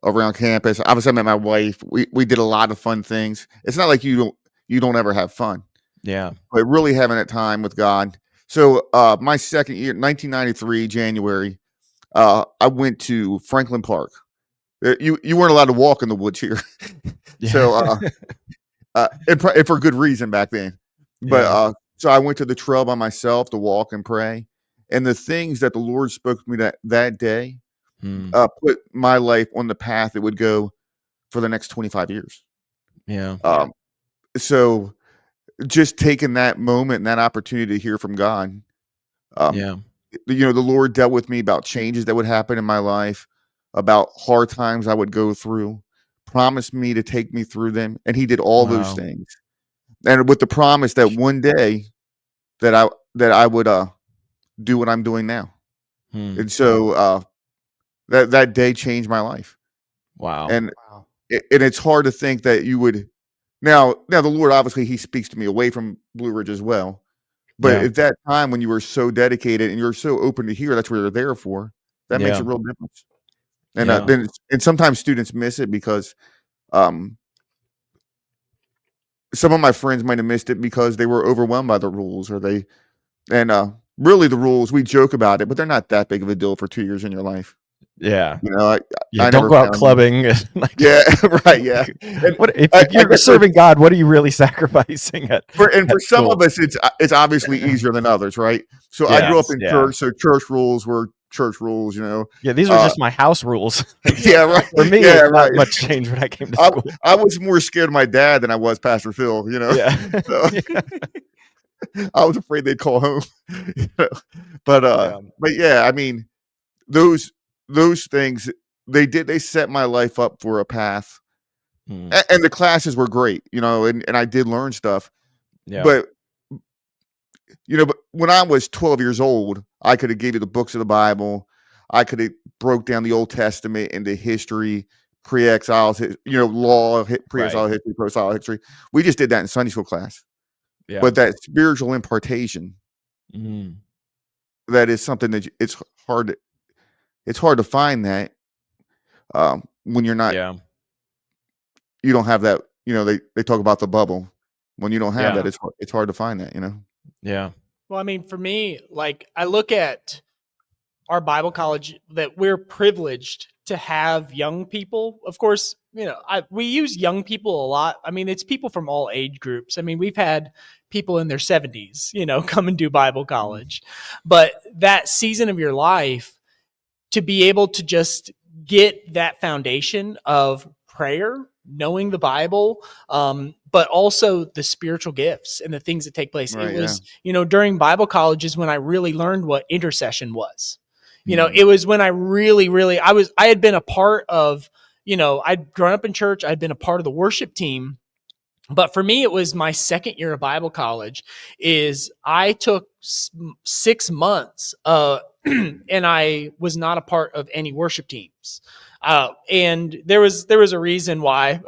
around campus. Obviously, I met my wife. We did a lot of fun things. It's not like you don't ever have fun, Yeah. but really having that time with God. So, my second year, 1993, January, I went to Franklin Park. You weren't allowed to walk in the woods here, Yeah. so and for good reason back then. But Yeah. so I went to the trail by myself to walk and pray, and the things that the Lord spoke to me that day Hmm. put my life on the path it would go for the next 25 years. Yeah. Um, so just taking that moment and that opportunity to hear from God, um, Yeah. the Lord dealt with me about changes that would happen in my life, about hard times I would go through, promised me to take me through them, and He did all those Wow. things. And with the promise that one day that I would do what I'm doing now. Hmm. And so that day changed my life. Wow. And and it's hard to think that you would now the Lord, obviously, He speaks to me away from Blue Ridge as well. But Yeah. at that time when you were so dedicated and you're so open to hear, that's what you're there for. That makes a Yeah. real difference. And Yeah. and sometimes students miss it because um some of my friends might have missed it because they were overwhelmed by the rules, or they and really the rules, we joke about it, but they're not that big of a deal for 2 years in your life. Yeah. You know, Yeah. I Don't never go out found them. clubbing. Like, Yeah, right, yeah. And what if I you're guess for serving God? What are you really sacrificing at for some of school? us, it's obviously easier than others, right? So I grew up Yes. in Yeah. church, so church rules were church rules, you know. Yeah, these were just my house rules. Yeah, right. For me, Yeah, not right. much change when I came to school. I was more scared of my dad than I was Pastor Phil, you know. Yeah. So, I was afraid they'd call home. You know? But yeah, I mean, those things they set my life up for a path. And the classes were great, you know, and I did learn stuff. Yeah. But you know, but when I was 12 years old, I could have gave you the books of the Bible. I could have broke down the Old Testament into history, pre-exile, you know, law, pre-exile history, post-exile history. We just did that in Sunday school class. Yeah. But that spiritual impartation, that is something that it's hard to find that when you're not, you don't have that, you know, they talk about the bubble. When you don't have that, it's hard to find that, you know? Yeah. Well, I mean, for me, like I look at our Bible college that we're privileged to have young people. Of course, you know, we use young people a lot. I mean, it's people from all age groups. I mean, we've had people in their 70s, you know, come and do Bible college. But that season of your life, to be able to just get that foundation of prayer, knowing the Bible, but also the spiritual gifts and the things that take place. Right, it was, you know, during Bible college is when I really learned what intercession was. You know, Mm. it was when I really, I had been a part of, you know, I'd grown up in church. I'd been a part of the worship team. But for me, it was my second year of Bible college is I took 6 months, and I was not a part of any worship teams. And there was a reason why.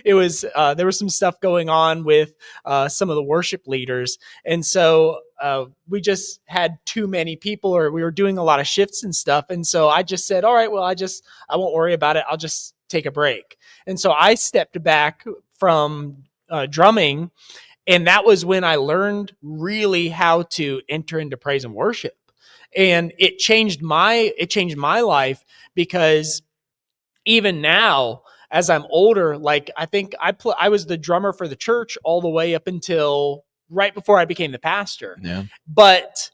It was there was some stuff going on with some of the worship leaders, and so we just had too many people, or we were doing a lot of shifts and stuff. And so I just said, all right, well, I won't worry about it. I'll just take a break. And so I stepped back from drumming, and that was when I learned really how to enter into praise and worship. And it changed my life, because even now, as I'm older, like I think I was the drummer for the church all the way up until right before I became the pastor. Yeah. But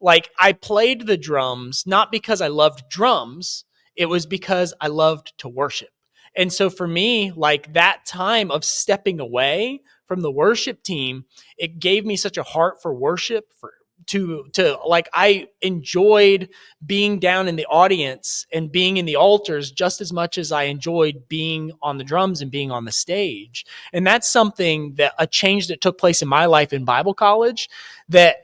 like I played the drums not because I loved drums, it was because I loved to worship. And so for me, like that time of stepping away from the worship team, it gave me such a heart for worship, to like I enjoyed being down in the audience and being in the altars just as much as I enjoyed being on the drums and being on the stage. And that's something that a change that took place in my life in Bible college, that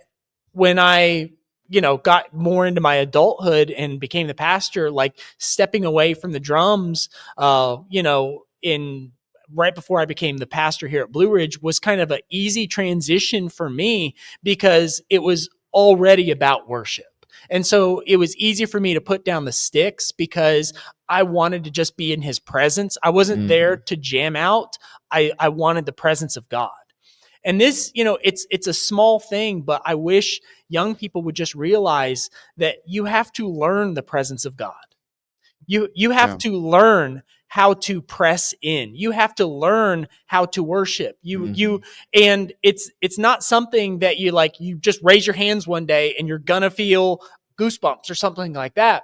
when I, you know, got more into my adulthood and became the pastor, like stepping away from the drums, you know, in right before I became the pastor here at Blue Ridge was kind of an easy transition for me, because it was already about worship. And so it was easy for me to put down the sticks because I wanted to just be in his presence. I wasn't there to jam out. I wanted the presence of God. And this, you know, it's a small thing, but I wish young people would just realize that you have to learn the presence of God. You have to learn how to press in. You have to learn how to worship. And it's not something that you just raise your hands one day and you're gonna feel goosebumps or something like that.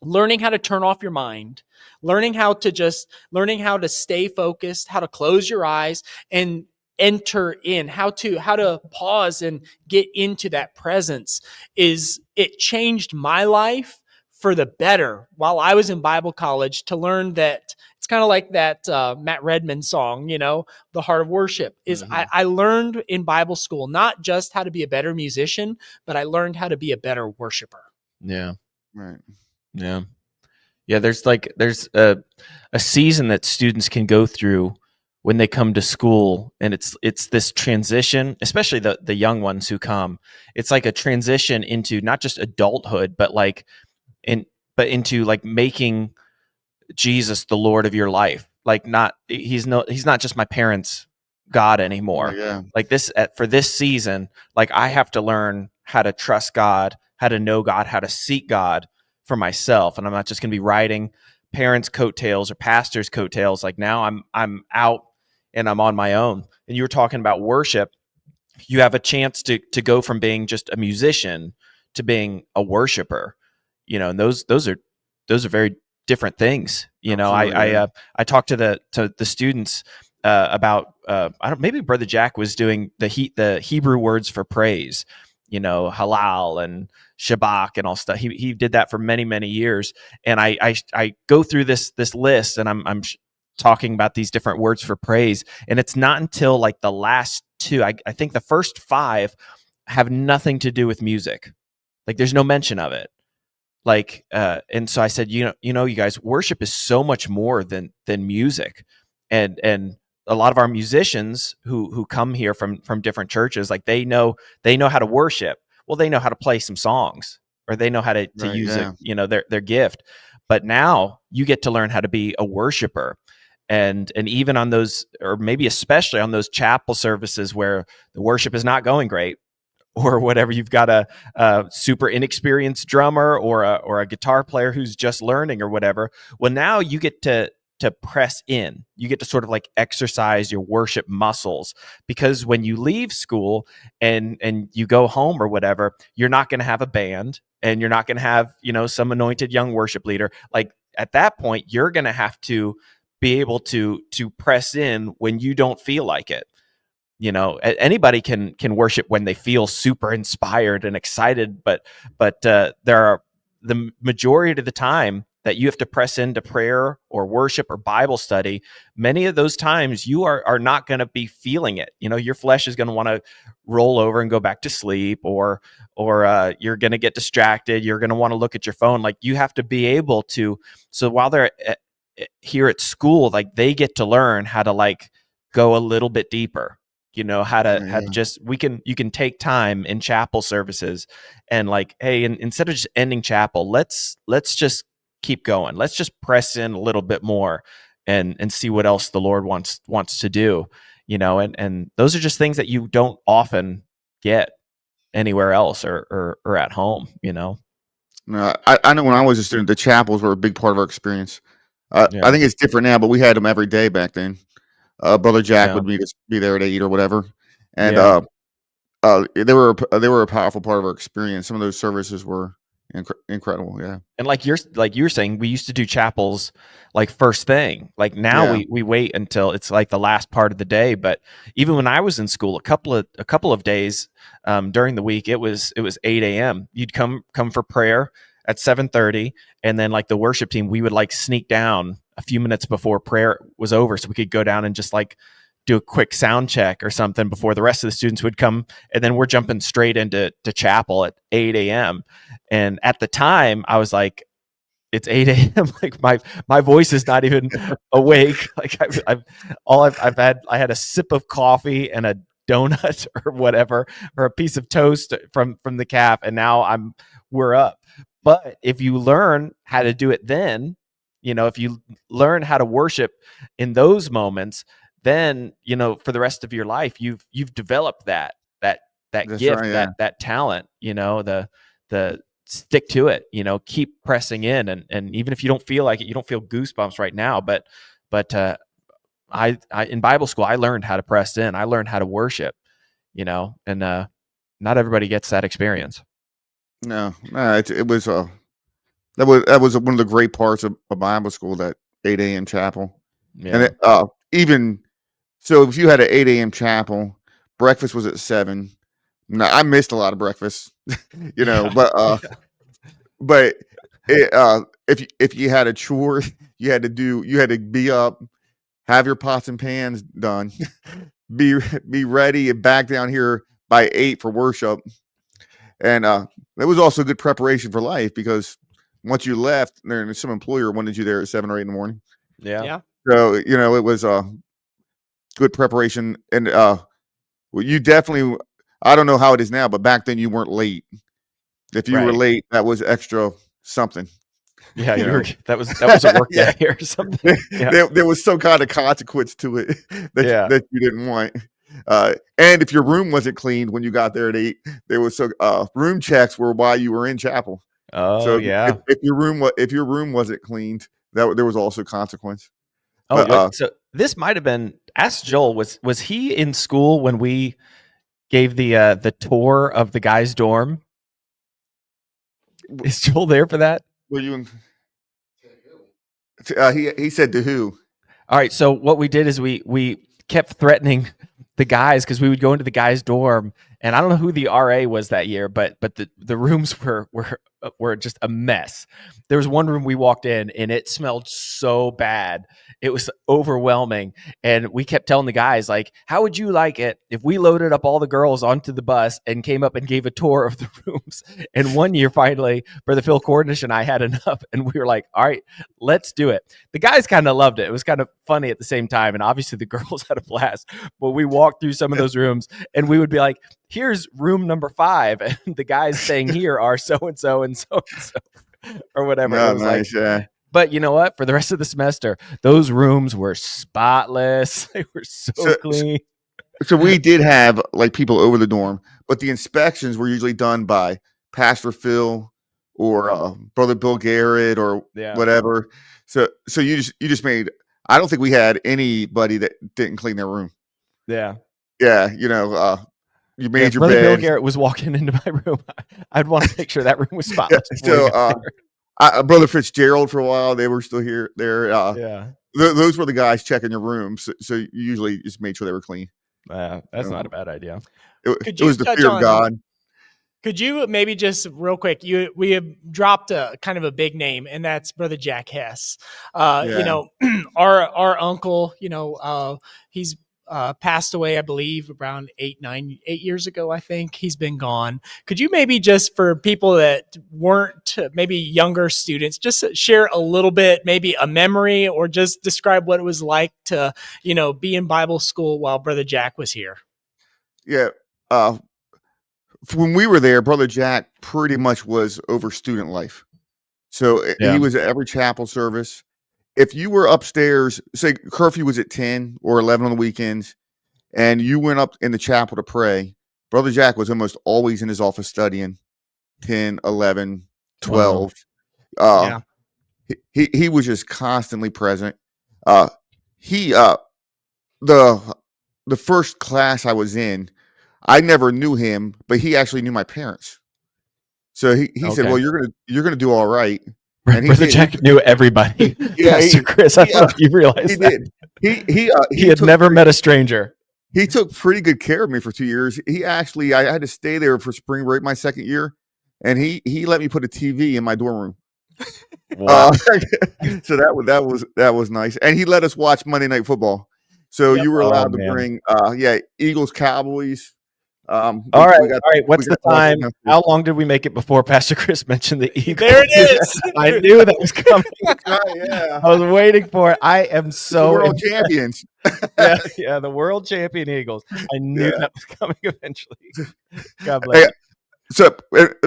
Learning how to turn off your mind, learning how to stay focused, how to close your eyes and enter in, how to pause and get into that presence. It changed my life for the better while I was in Bible college, to learn that it's kind of like that Matt Redman song, you know, The Heart of Worship. I learned in Bible school not just how to be a better musician, but I learned how to be a better worshiper. Yeah. Right. Yeah. Yeah. There's a season that students can go through when they come to school, and it's this transition, especially the young ones who come. It's like a transition into not just adulthood, but into like making Jesus the Lord of your life. Like he's not just my parents' God anymore. Yeah. Like for this season, like I have to learn how to trust God, how to know God, how to seek God for myself. And I'm not just going to be riding parents' coattails or pastors' coattails. Like now I'm out and I'm on my own. And you were talking about worship. You have a chance to go from being just a musician to being a worshiper. and those are very different things. Absolutely, yeah. I talked to the students about I don't maybe Brother Jack was doing the Hebrew words for praise, halal and shabak and all stuff. He did that for many years, and I go through this list, and I'm talking about these different words for praise, and it's not until like the last two, I think the first five have nothing to do with music. Like there's no mention of it. And so I said, you guys, worship is so much more than music. And a lot of our musicians who come here from different churches, like they know how to worship. Well, they know how to play some songs, or they know how to Right, use yeah. their gift. But now you get to learn how to be a worshiper. And even on those, or maybe especially on those chapel services where the worship is not going great, or whatever, you've got a super inexperienced drummer or a guitar player who's just learning or whatever. Well, now you get to press in. You get to sort of like exercise your worship muscles, because when you leave school and you go home or whatever, you're not going to have a band, and you're not going to have some anointed young worship leader. Like at that point, you're going to have to be able to press in when you don't feel like it. Anybody can worship when they feel super inspired and excited, but there are the majority of the time that you have to press into prayer or worship or Bible study. Many of those times you are not going to be feeling it. Your flesh is going to want to roll over and go back to sleep, or you're going to get distracted. You're going to want to look at your phone. Like you have to be able to. So while they're here at school, like they get to learn how to like go a little bit deeper. How to Yeah. just you can take time in chapel services and like, hey, instead of just ending chapel, let's just keep going. Let's just press in a little bit more and see what else the Lord wants to do. And those are just things that you don't often get anywhere else or at home. No, I know when I was a student, the chapels were a big part of our experience. I Yeah, think it's different now, but we had them every day back then. Brother Jack yeah, would be there at 8 or whatever, and yeah. they were a powerful part of our experience. Some of those services were incredible. Yeah, And like you're saying, we used to do chapels like first thing. Like now yeah, we wait until it's like the last part of the day. But even when I was in school, a couple of days during the week, it was 8 a.m. You'd come for prayer at 7:30, and then like the worship team, we would like sneak down a few minutes before prayer was over, so we could go down and just like do a quick sound check or something before the rest of the students would come, and then we're jumping straight into chapel at 8 a.m. And at the time, I was like, it's 8 a.m. Like my voice is not even awake. Like I had a sip of coffee and a donut or whatever, or a piece of toast from the calf, and now we're up. But if you learn how to do it then, if you learn how to worship in those moments, then for the rest of your life you've developed that that's right. gift, Yeah, that talent, the stick to it, keep pressing in. And even if you don't feel like it, you don't feel goosebumps right now, but I in Bible school, I learned how to press in. I learned how to worship, and not everybody gets that experience. no, it was that was one of the great parts of Bible school, that 8 a.m. chapel, and Yeah. even so, if you had an 8 a.m. chapel, breakfast was at 7. Now I missed a lot of breakfast, Yeah. but but if you had a chore you had to be up, have your pots and pans done, be ready and back down here by 8 for worship. And it was also good preparation for life, because once you left, there's some employer wanted you there at 7 or 8 in the morning. Yeah. Yeah. So it was good preparation. And well, you definitely, I don't know how it is now, but back then you weren't late. If you were Right. late, that was extra something. Yeah. you know That was a work yeah. day or something. Yeah. There was some kind of consequence to it Yeah. that you didn't want. And if your room wasn't cleaned when you got there at 8, there was room checks were while you were in chapel. Oh So yeah. if your room wasn't cleaned, there was also consequence. Oh, But wait, so this might have been, ask Joel, was he in school when we gave the tour of the guy's dorm? Is Joel there for that? Were you in? He said to who? All right. So what we did is we kept threatening the guys because we would go into the guys' dorm, and I don't know who the RA was that year, but the rooms were just a mess. There was one room we walked in, and it smelled so bad. It was overwhelming, and we kept telling the guys, like, how would you like it if we loaded up all the girls onto the bus and came up and gave a tour of the rooms? And one year, finally, Brother Phil Cornish and I had enough, and we were like, all right, let's do it. The guys kind of loved it. It was kind of funny at the same time, and obviously the girls had a blast. But we walked through some of those rooms, and we would be like, here's room number 5, and the guys staying here are so and so and so and so, or whatever. No, It was nice, yeah. But you know what? For the rest of the semester, those rooms were spotless. They were so clean. So we did have like people over the dorm, but the inspections were usually done by Pastor Phil or Brother Bill Garrett or whatever. So you just made. I don't think we had anybody that didn't clean their room. Yeah. Yeah, you made your Brother bed. Bill Garrett was walking into my room. I'd want to make sure that room was spotless. Brother Fitzgerald for a while, they were still here. There, those were the guys checking your rooms. So you usually just made sure they were clean. That's not a bad idea. It was the fear of God. Could you maybe just real quick? We have dropped a kind of a big name, and that's Brother Jack Hess. Our uncle. He's passed away, I believe, around 8 years ago. I think he's been gone. Could you maybe just, for people that weren't maybe younger students, just share a little bit, maybe a memory, or just describe what it was like to be in Bible school while Brother Jack was here? Yeah. When we were there, Brother Jack pretty much was over student life. So he was at every chapel service. If you were upstairs, say curfew was at 10 or 11 on the weekends, and you went up in the chapel to pray, Brother Jack was almost always in his office studying 10, 11, 12. Wow. He was just constantly present. The first class I was in, I never knew him, but he actually knew my parents. So he said, "Well, you're gonna do all right." And Brother Jack knew everybody. Pastor Chris, I don't know if you realized that. He had never met a stranger. He took pretty good care of me for 2 years. I had to stay there for spring break my second year, and he let me put a TV in my dorm room. Wow. So that was nice, and he let us watch Monday Night Football. So you were allowed to bring Eagles, Cowboys. All right. What's the time? How long did we make it before Pastor Chris mentioned the Eagles? There it is. I knew that was coming. Yeah. I was waiting for it. I am so the world champions. The world champion Eagles. I knew that was coming eventually. God bless. Hey, so,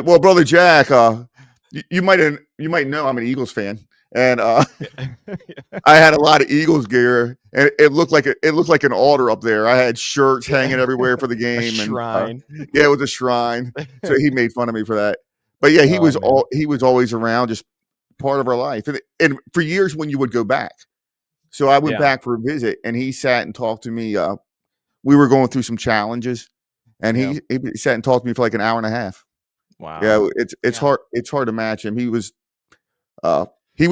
well, Brother Jack, you might know I'm an Eagles fan, and I had a lot of Eagles gear, and it looked like an altar up there. I had shirts hanging everywhere for the game. A shrine. It was a shrine. So he made fun of me for that. But yeah, he was always around, just part of our life, and for years when you would go back. So I went back for a visit, and he sat and talked to me. We were going through some challenges, and he sat and talked to me for like an hour and a half. Wow. Yeah, it's hard. It's hard to match him. He was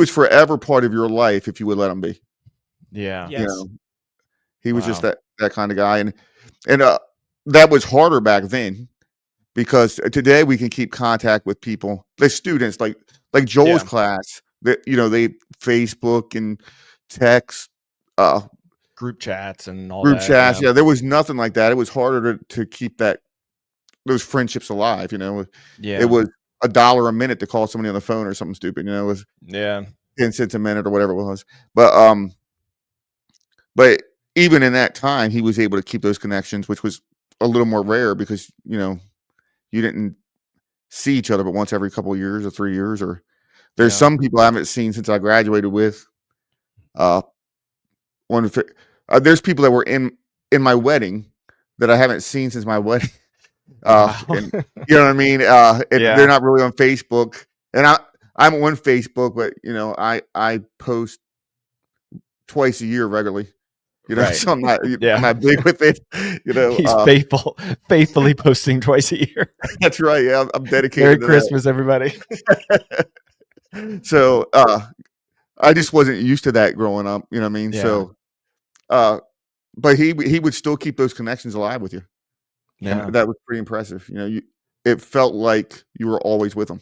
forever part of your life if you would let him be. Yeah. Yes. He was just that kind of guy, and that was harder back then, because today we can keep contact with people, the students, like Joel's class. That they Facebook and text, group chats and all group that. chats. Yeah, there was nothing like that. It was harder to keep those friendships alive. It was $1 a minute to call somebody on the phone or something stupid. It was 10 cents a minute or whatever it was. But even in that time, he was able to keep those connections, which was a little more rare because you didn't see each other but once every couple of years or 3 years. Or there's some people I haven't seen since I graduated with. There's people that were in my wedding that I haven't seen since my wedding. And, you know what I mean? They're not really on Facebook, and I'm on Facebook, but I post twice a year regularly. You know, Right. so I'm Yeah. not big with it. You know, He's faithfully posting twice a year. that's right. Yeah, I'm dedicated Merry to Christmas, everybody. that. So I just wasn't used to that growing up. You know what I mean? Yeah. So, but he would still keep those connections alive with you, and Yeah. that was pretty impressive. You know, it felt like you were always with him.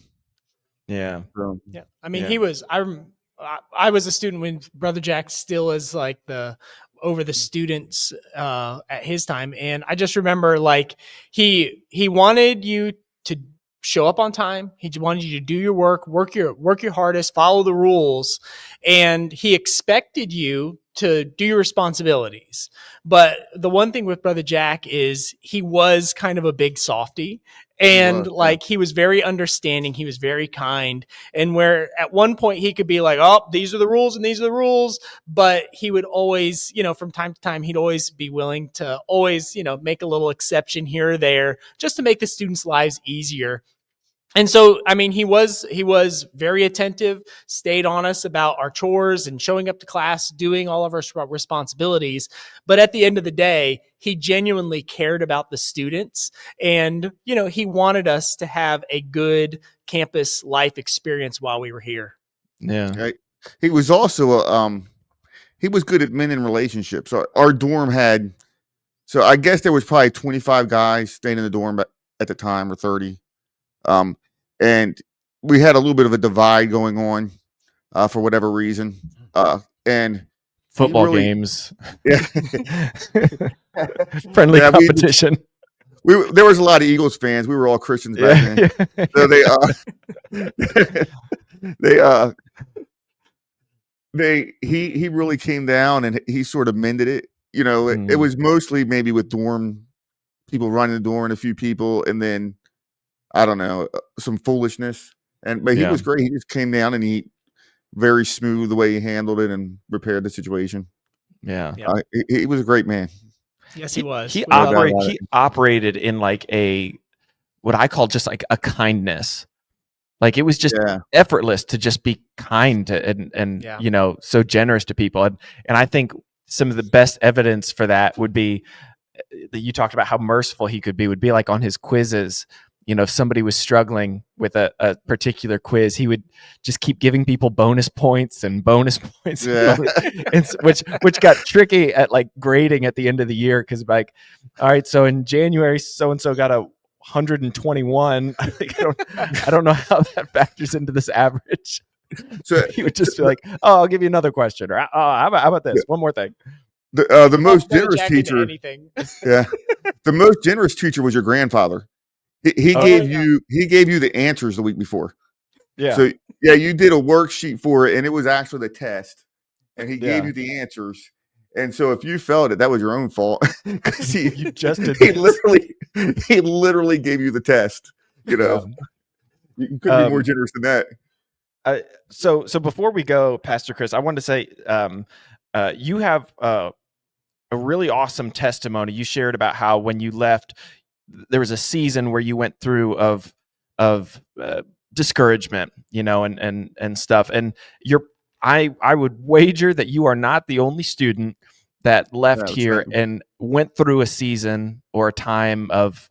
Yeah. So, Yeah, I mean, Yeah. he was. I was a student when Brother Jack still is like the over the students at his time, and I just remember like he wanted you to show up on time. He wanted you to do your work your hardest, follow the rules, and he expected you to do your responsibilities. But the one thing with Brother Jack is he was kind of a big softy, he and was. Yeah. like he was very understanding, he was very kind, and where at one point he could be like, oh, these are the rules and these are the rules, but he would always, from time to time, he'd always be willing to always, make a little exception here or there just to make the students' lives easier. And so, I mean, he was very attentive, stayed on us about our chores and showing up to class, doing all of our responsibilities. But at the end of the day, he genuinely cared about the students, and he wanted us to have a good campus life experience while we were here. Yeah. Right. He was also he was good at men in relationships. Our dorm had, so I guess there was probably 25 guys staying in the dorm at the time, or 30. And we had a little bit of a divide going on for whatever reason. And he Football really, games, yeah, friendly yeah, competition. there was a lot of Eagles fans. We were all Christians back then. Yeah. So he really came down and he sort of mended it. It was mostly maybe with dorm people running the door and a few people, and then I don't know, some foolishness. But he was great. He just came down and he very smooth the way he handled it and repaired the situation. Yeah. He was a great man. Yes, he was. He We loved him. operated in like what I call just like a kindness. Like it was just effortless to just be kind and so generous to people. And I think some of the best evidence for that would be that you talked about how merciful he could be, would be like on his quizzes. If somebody was struggling with a particular quiz, he would just keep giving people bonus points and bonus points, Yeah. which got tricky at like grading at the end of the year. Cause like, all right, so in January, so-and-so got a 121. I don't know how that factors into this average. So he would just be like, oh, I'll give you another question. Or how about this? One more thing. The most generous teacher. Yeah. The most generous teacher was your grandfather. He gave you the answers the week before. Yeah. So you did a worksheet for it, and it was actually the test, and he gave you the answers. And so if you failed it, that was your own fault, because he literally gave you the test. You couldn't be more generous than that. So before we go, Pastor Chris, I wanted to say you have a really awesome testimony. You shared about how when you left, there was a season where you went through of discouragement, and stuff. And I would wager that you are not the only student that left here and went through a season or a time of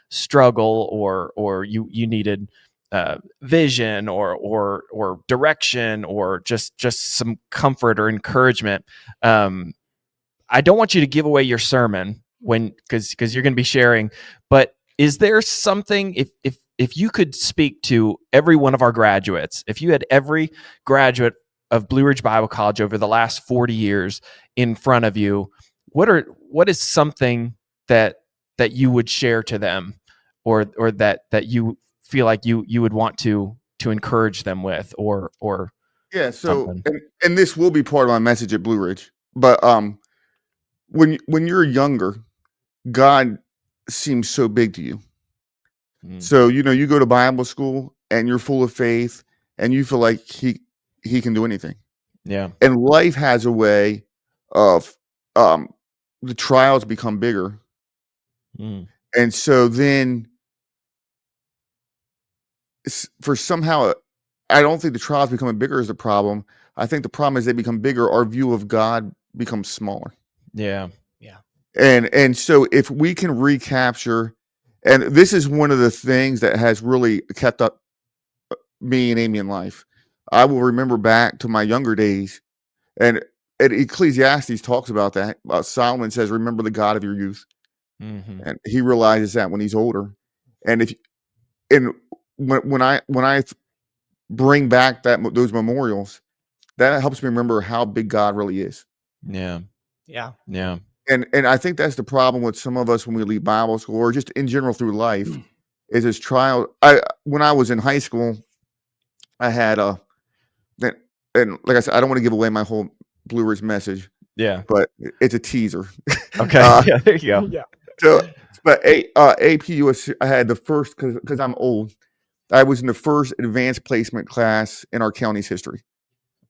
struggle, or you needed vision or direction, or just some comfort or encouragement. I don't want you to give away your sermon because you're going to be sharing, but is there something, if you could speak to every one of our graduates, if you had every graduate of Blue Ridge Bible College over the last 40 years in front of you, what is something that you would share to them, or that you feel like you would want to encourage them with, or so something? and this will be part of my message at Blue Ridge, but when you're younger, God seems so big to you. So you go to Bible school and you're full of faith and you feel like he can do anything. Yeah. And life has a way of the trials become bigger. And so then for somehow, I don't think the trials becoming bigger is the problem. I think the problem is they become bigger. Our view of God becomes smaller. Yeah. And so if we can recapture, and this is one of the things that has really kept up me and Amy in life. I will remember back to my younger days, and Ecclesiastes talks about that. Solomon says, "Remember the God of your youth," Mm-hmm. and he realizes that when he's older. And if and when I bring back those memorials, that helps me remember how big God really is. Yeah. Yeah. Yeah. And I think that's the problem with some of us when we leave Bible school or just in general through life is this trial. When I was in high school, I had that, and like I said, I don't want to give away my whole Blue Ridge message, Yeah. but it's a teaser. Okay. Yeah. There you go. Yeah. So, but AP US, I had the first because I'm old. I was in the first advanced placement class in our county's history.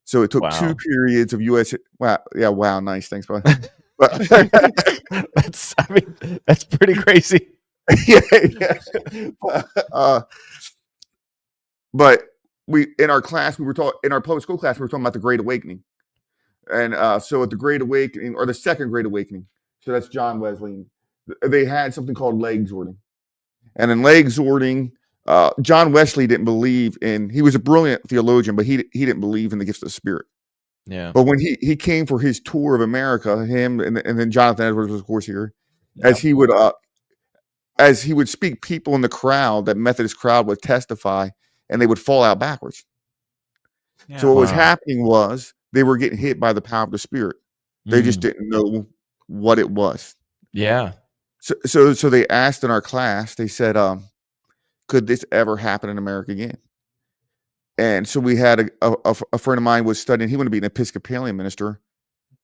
So it took 2 Wow. periods of US. Wow, yeah, wow, nice, thanks, bud. But That's pretty crazy. yeah, yeah. But we in our class we were taught in our public school class we were talking about the Great Awakening, and so at the Great Awakening or the Second Great Awakening, so that's John Wesley. They had something called leg exhorting, and in leg exhorting, John Wesley didn't believe in. He was a brilliant theologian, but he didn't believe in the gifts of the Spirit. Yeah. But when he came for his tour of America, him and then Jonathan Edwards was of course here, Yep. as he would speak, people in the crowd, that Methodist crowd, would testify, and they would fall out backwards. Yeah. So what was Wow. happening was they were getting hit by the power of the Spirit. They just Mm. didn't know what it was. Yeah. So they asked in our class. They said, "Could this ever happen in America again?" And so we had a friend of mine was studying. He wanted to be an Episcopalian minister,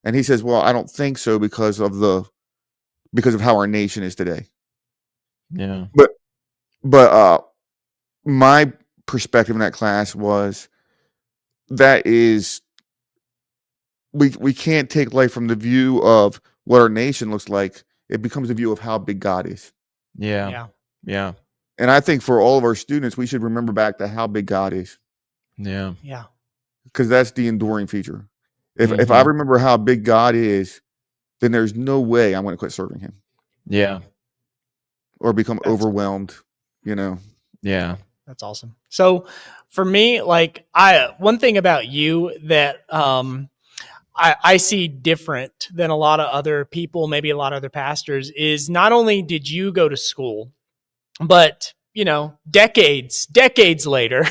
and he says, "Well, I don't think so because of how our nation is today." Yeah. But my perspective in that class was that is we can't take life from the view of what our nation looks like. It becomes a view of how big God is. Yeah. Yeah. Yeah. And I think for all of our students, we should remember back to how big God is, Yeah. Yeah. because that's the enduring feature. If I Mhm. remember how big God is, then there's no way I'm going to quit serving Him Yeah. or become That's overwhelmed. You know. Yeah. That's awesome. So for me, like one thing about you that I see different than a lot of other people, maybe a lot of other pastors, is not only did you go to school, but decades later,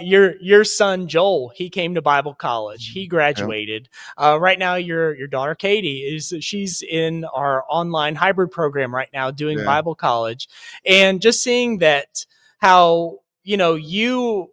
your son Joel, he came to Bible college. He Yeah. graduated. Right now, your daughter Katie she's in our online hybrid program right now doing Yeah. Bible college, and just seeing that how you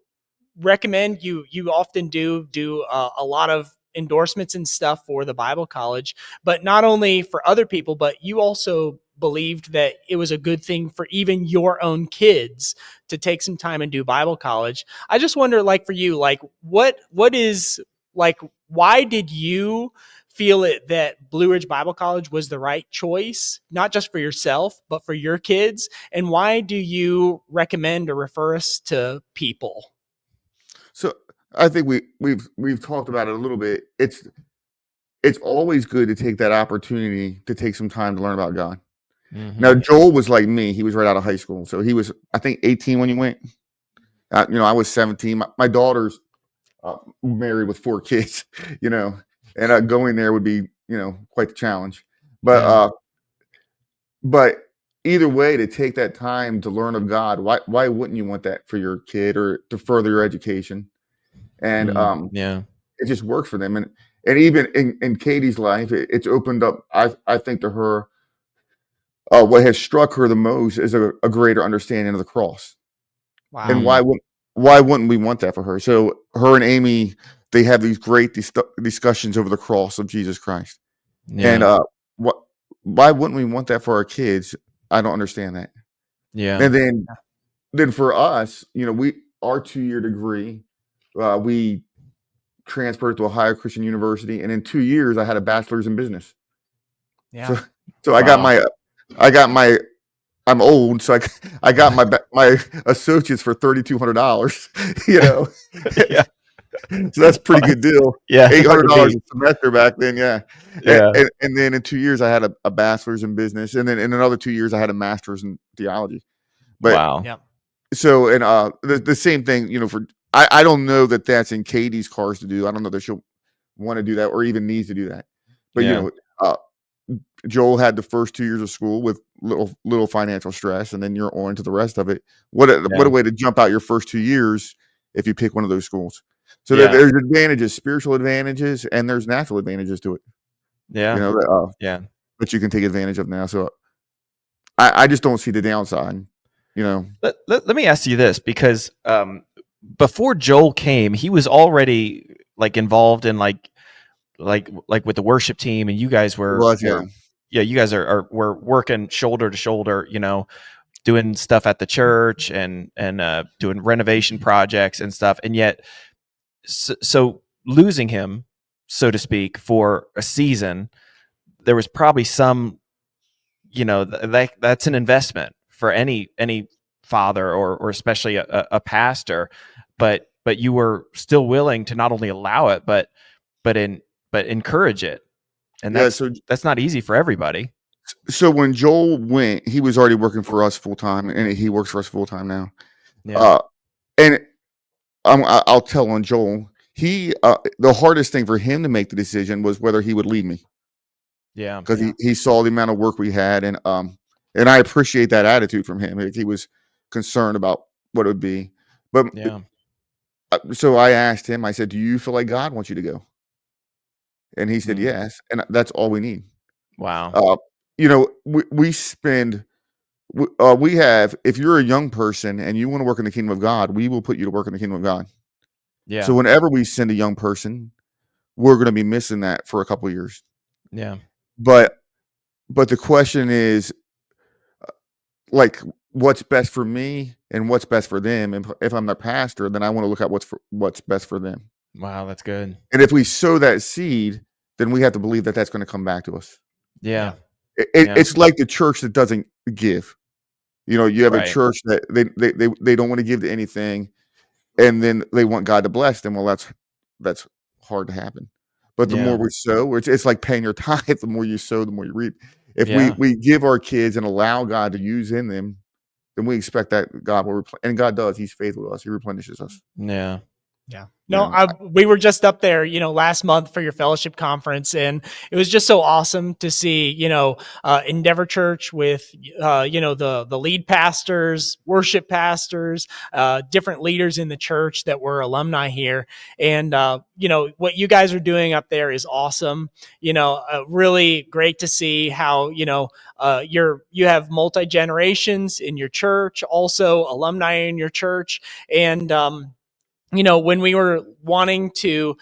recommend you often do a lot of endorsements and stuff for the Bible college, but not only for other people, but you also believed that it was a good thing for even your own kids to take some time and do Bible college. I just wonder, like for you, like what is like why did you feel it that Blue Ridge Bible College was the right choice, not just for yourself, but for your kids? And why do you recommend or refer us to people? So I think we've talked about it a little bit. It's always good to take that opportunity to take some time to learn about God. Now, Mhm. Joel was like me. He was right out of high school. So he was, I think, 18 when he went. I was 17. My daughter's married with 4 kids, and going there would be, quite the challenge. But, Yeah. but either way, to take that time to learn of God, why wouldn't you want that for your kid or to further your education? And Yeah. it just works for them. And even in Katie's life, it's opened up, I think, to her. What has struck her the most is a greater understanding of the cross. And Wow. why wouldn't we want that for her? So her and Amy, they have these great discussions over the cross of Jesus Christ. And Yeah. what why wouldn't we want that for our kids? I don't understand that. Yeah. And then for us, our 2-year degree, we transferred to a higher Christian university, and in 2 years I had a bachelor's in business. Yeah. So Wow. I got my I'm old, so I got my associates for $3,200. Yeah. So that's a pretty good deal. Yeah. hard to $800 beat. a semester back then. Yeah. Yeah. And then in 2 years, I had a bachelor's in business. And then in another 2 years, I had a master's in theology. But Wow. Yeah. so, and the same thing, I don't know that that's in Katie's cars to do. I don't know that she'll want to do that or even needs to do that. But, Yeah. Joel had the first 2 years of school with little financial stress, and then you're on to the rest of it. What a way to jump out your first 2 years if you pick one of those schools. So there's advantages, spiritual advantages, and there's natural advantages to it. Yeah. That you can take advantage of now. So I just don't see the downside. Let me ask you this, because before Joel came, he was already like involved in like with the worship team, and you guys were you guys were working shoulder to shoulder, doing stuff at the church and doing renovation projects and stuff. And yet, so losing him, so to speak, for a season, there was probably some, that's an investment for any father or especially a pastor, but you were still willing to not only allow it, but encourage it. And that's not easy for everybody. So when Joel went, he was already working for us full time, and he works for us full time now. Yeah. And I'll tell on Joel, the hardest thing for him to make the decision was whether he would leave me. Yeah. Because he saw the amount of work we had, and I appreciate that attitude from him. He was concerned about what it would be. But so I asked him, I said, "Do you feel like God wants you to go?" And he said, "Yes." And that's all we need. Wow. We spend, we have, if you're a young person and you want to work in the kingdom of God, we will put you to work in the kingdom of God. Yeah. So whenever we send a young person, we're going to be missing that for a couple of years. Yeah. But the question is, like, what's best for me and what's best for them. And if I'm the pastor, then I want to look at what's best for them. Wow, that's good. And if we sow that seed, then we have to believe that that's going to come back to us. Yeah. It's like the church that doesn't give. You have a church that they don't want to give to anything, and then they want God to bless them. Well, that's hard to happen. But the more we sow, it's like paying your tithe. The more you sow, the more you reap. If we give our kids and allow God to use in them, then we expect that God will and God does. He's faithful to us. He replenishes us. Yeah. Yeah. No, we were just up there, last month for your fellowship conference, and it was just so awesome to see, Endeavor Church with, the lead pastors, worship pastors, different leaders in the church that were alumni here. And, what you guys are doing up there is awesome. Really great to see how, you have multi-generations in your church, also alumni in your church. And, when we were wanting to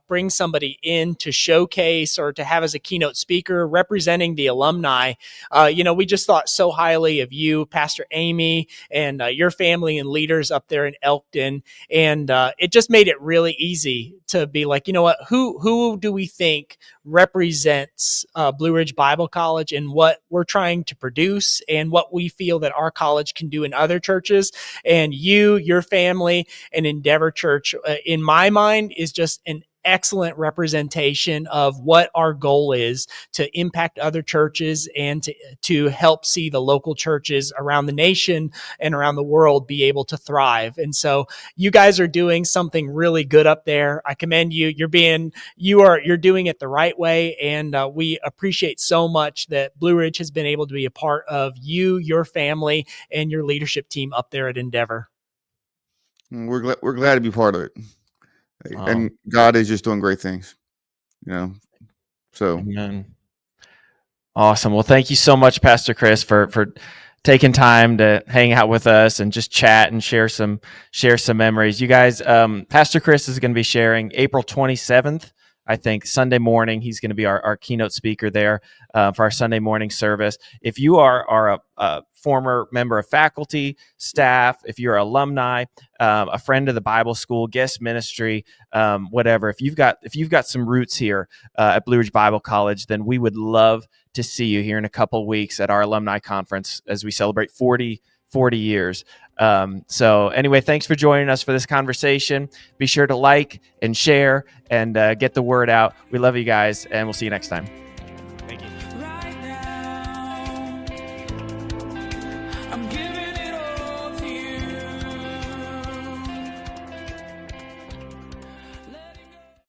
bring somebody in to showcase or to have as a keynote speaker representing the alumni, we just thought so highly of you, Pastor Amy, and your family and leaders up there in Elkton. And it just made it really easy to be like, what, who do we think represents Blue Ridge Bible College and what we're trying to produce and what we feel that our college can do in other churches. And your family, and Endeavor Church, in my mind, is just an excellent representation of what our goal is to impact other churches and to help see the local churches around the nation and around the world be able to thrive. And so you guys are doing something really good up there. I commend you. You're doing it the right way. And we appreciate so much that Blue Ridge has been able to be a part of you, your family, and your leadership team up there at Endeavor. We're glad to be part of it. And God is just doing great things, so. Amen. Awesome. Well, thank you so much, Pastor Chris, for taking time to hang out with us and just chat and share some memories. You guys, Pastor Chris is going to be sharing April 27th. I think Sunday morning, he's going to be our keynote speaker there for our Sunday morning service. If you are a former member of faculty, staff, if you're an alumni, a friend of the Bible school, guest ministry, whatever, if you've got some roots here at Blue Ridge Bible College, then we would love to see you here in a couple weeks at our alumni conference as we celebrate 40 years. So anyway, thanks for joining us for this conversation. Be sure to like and share and get the word out. We love you guys, and we'll see you next time.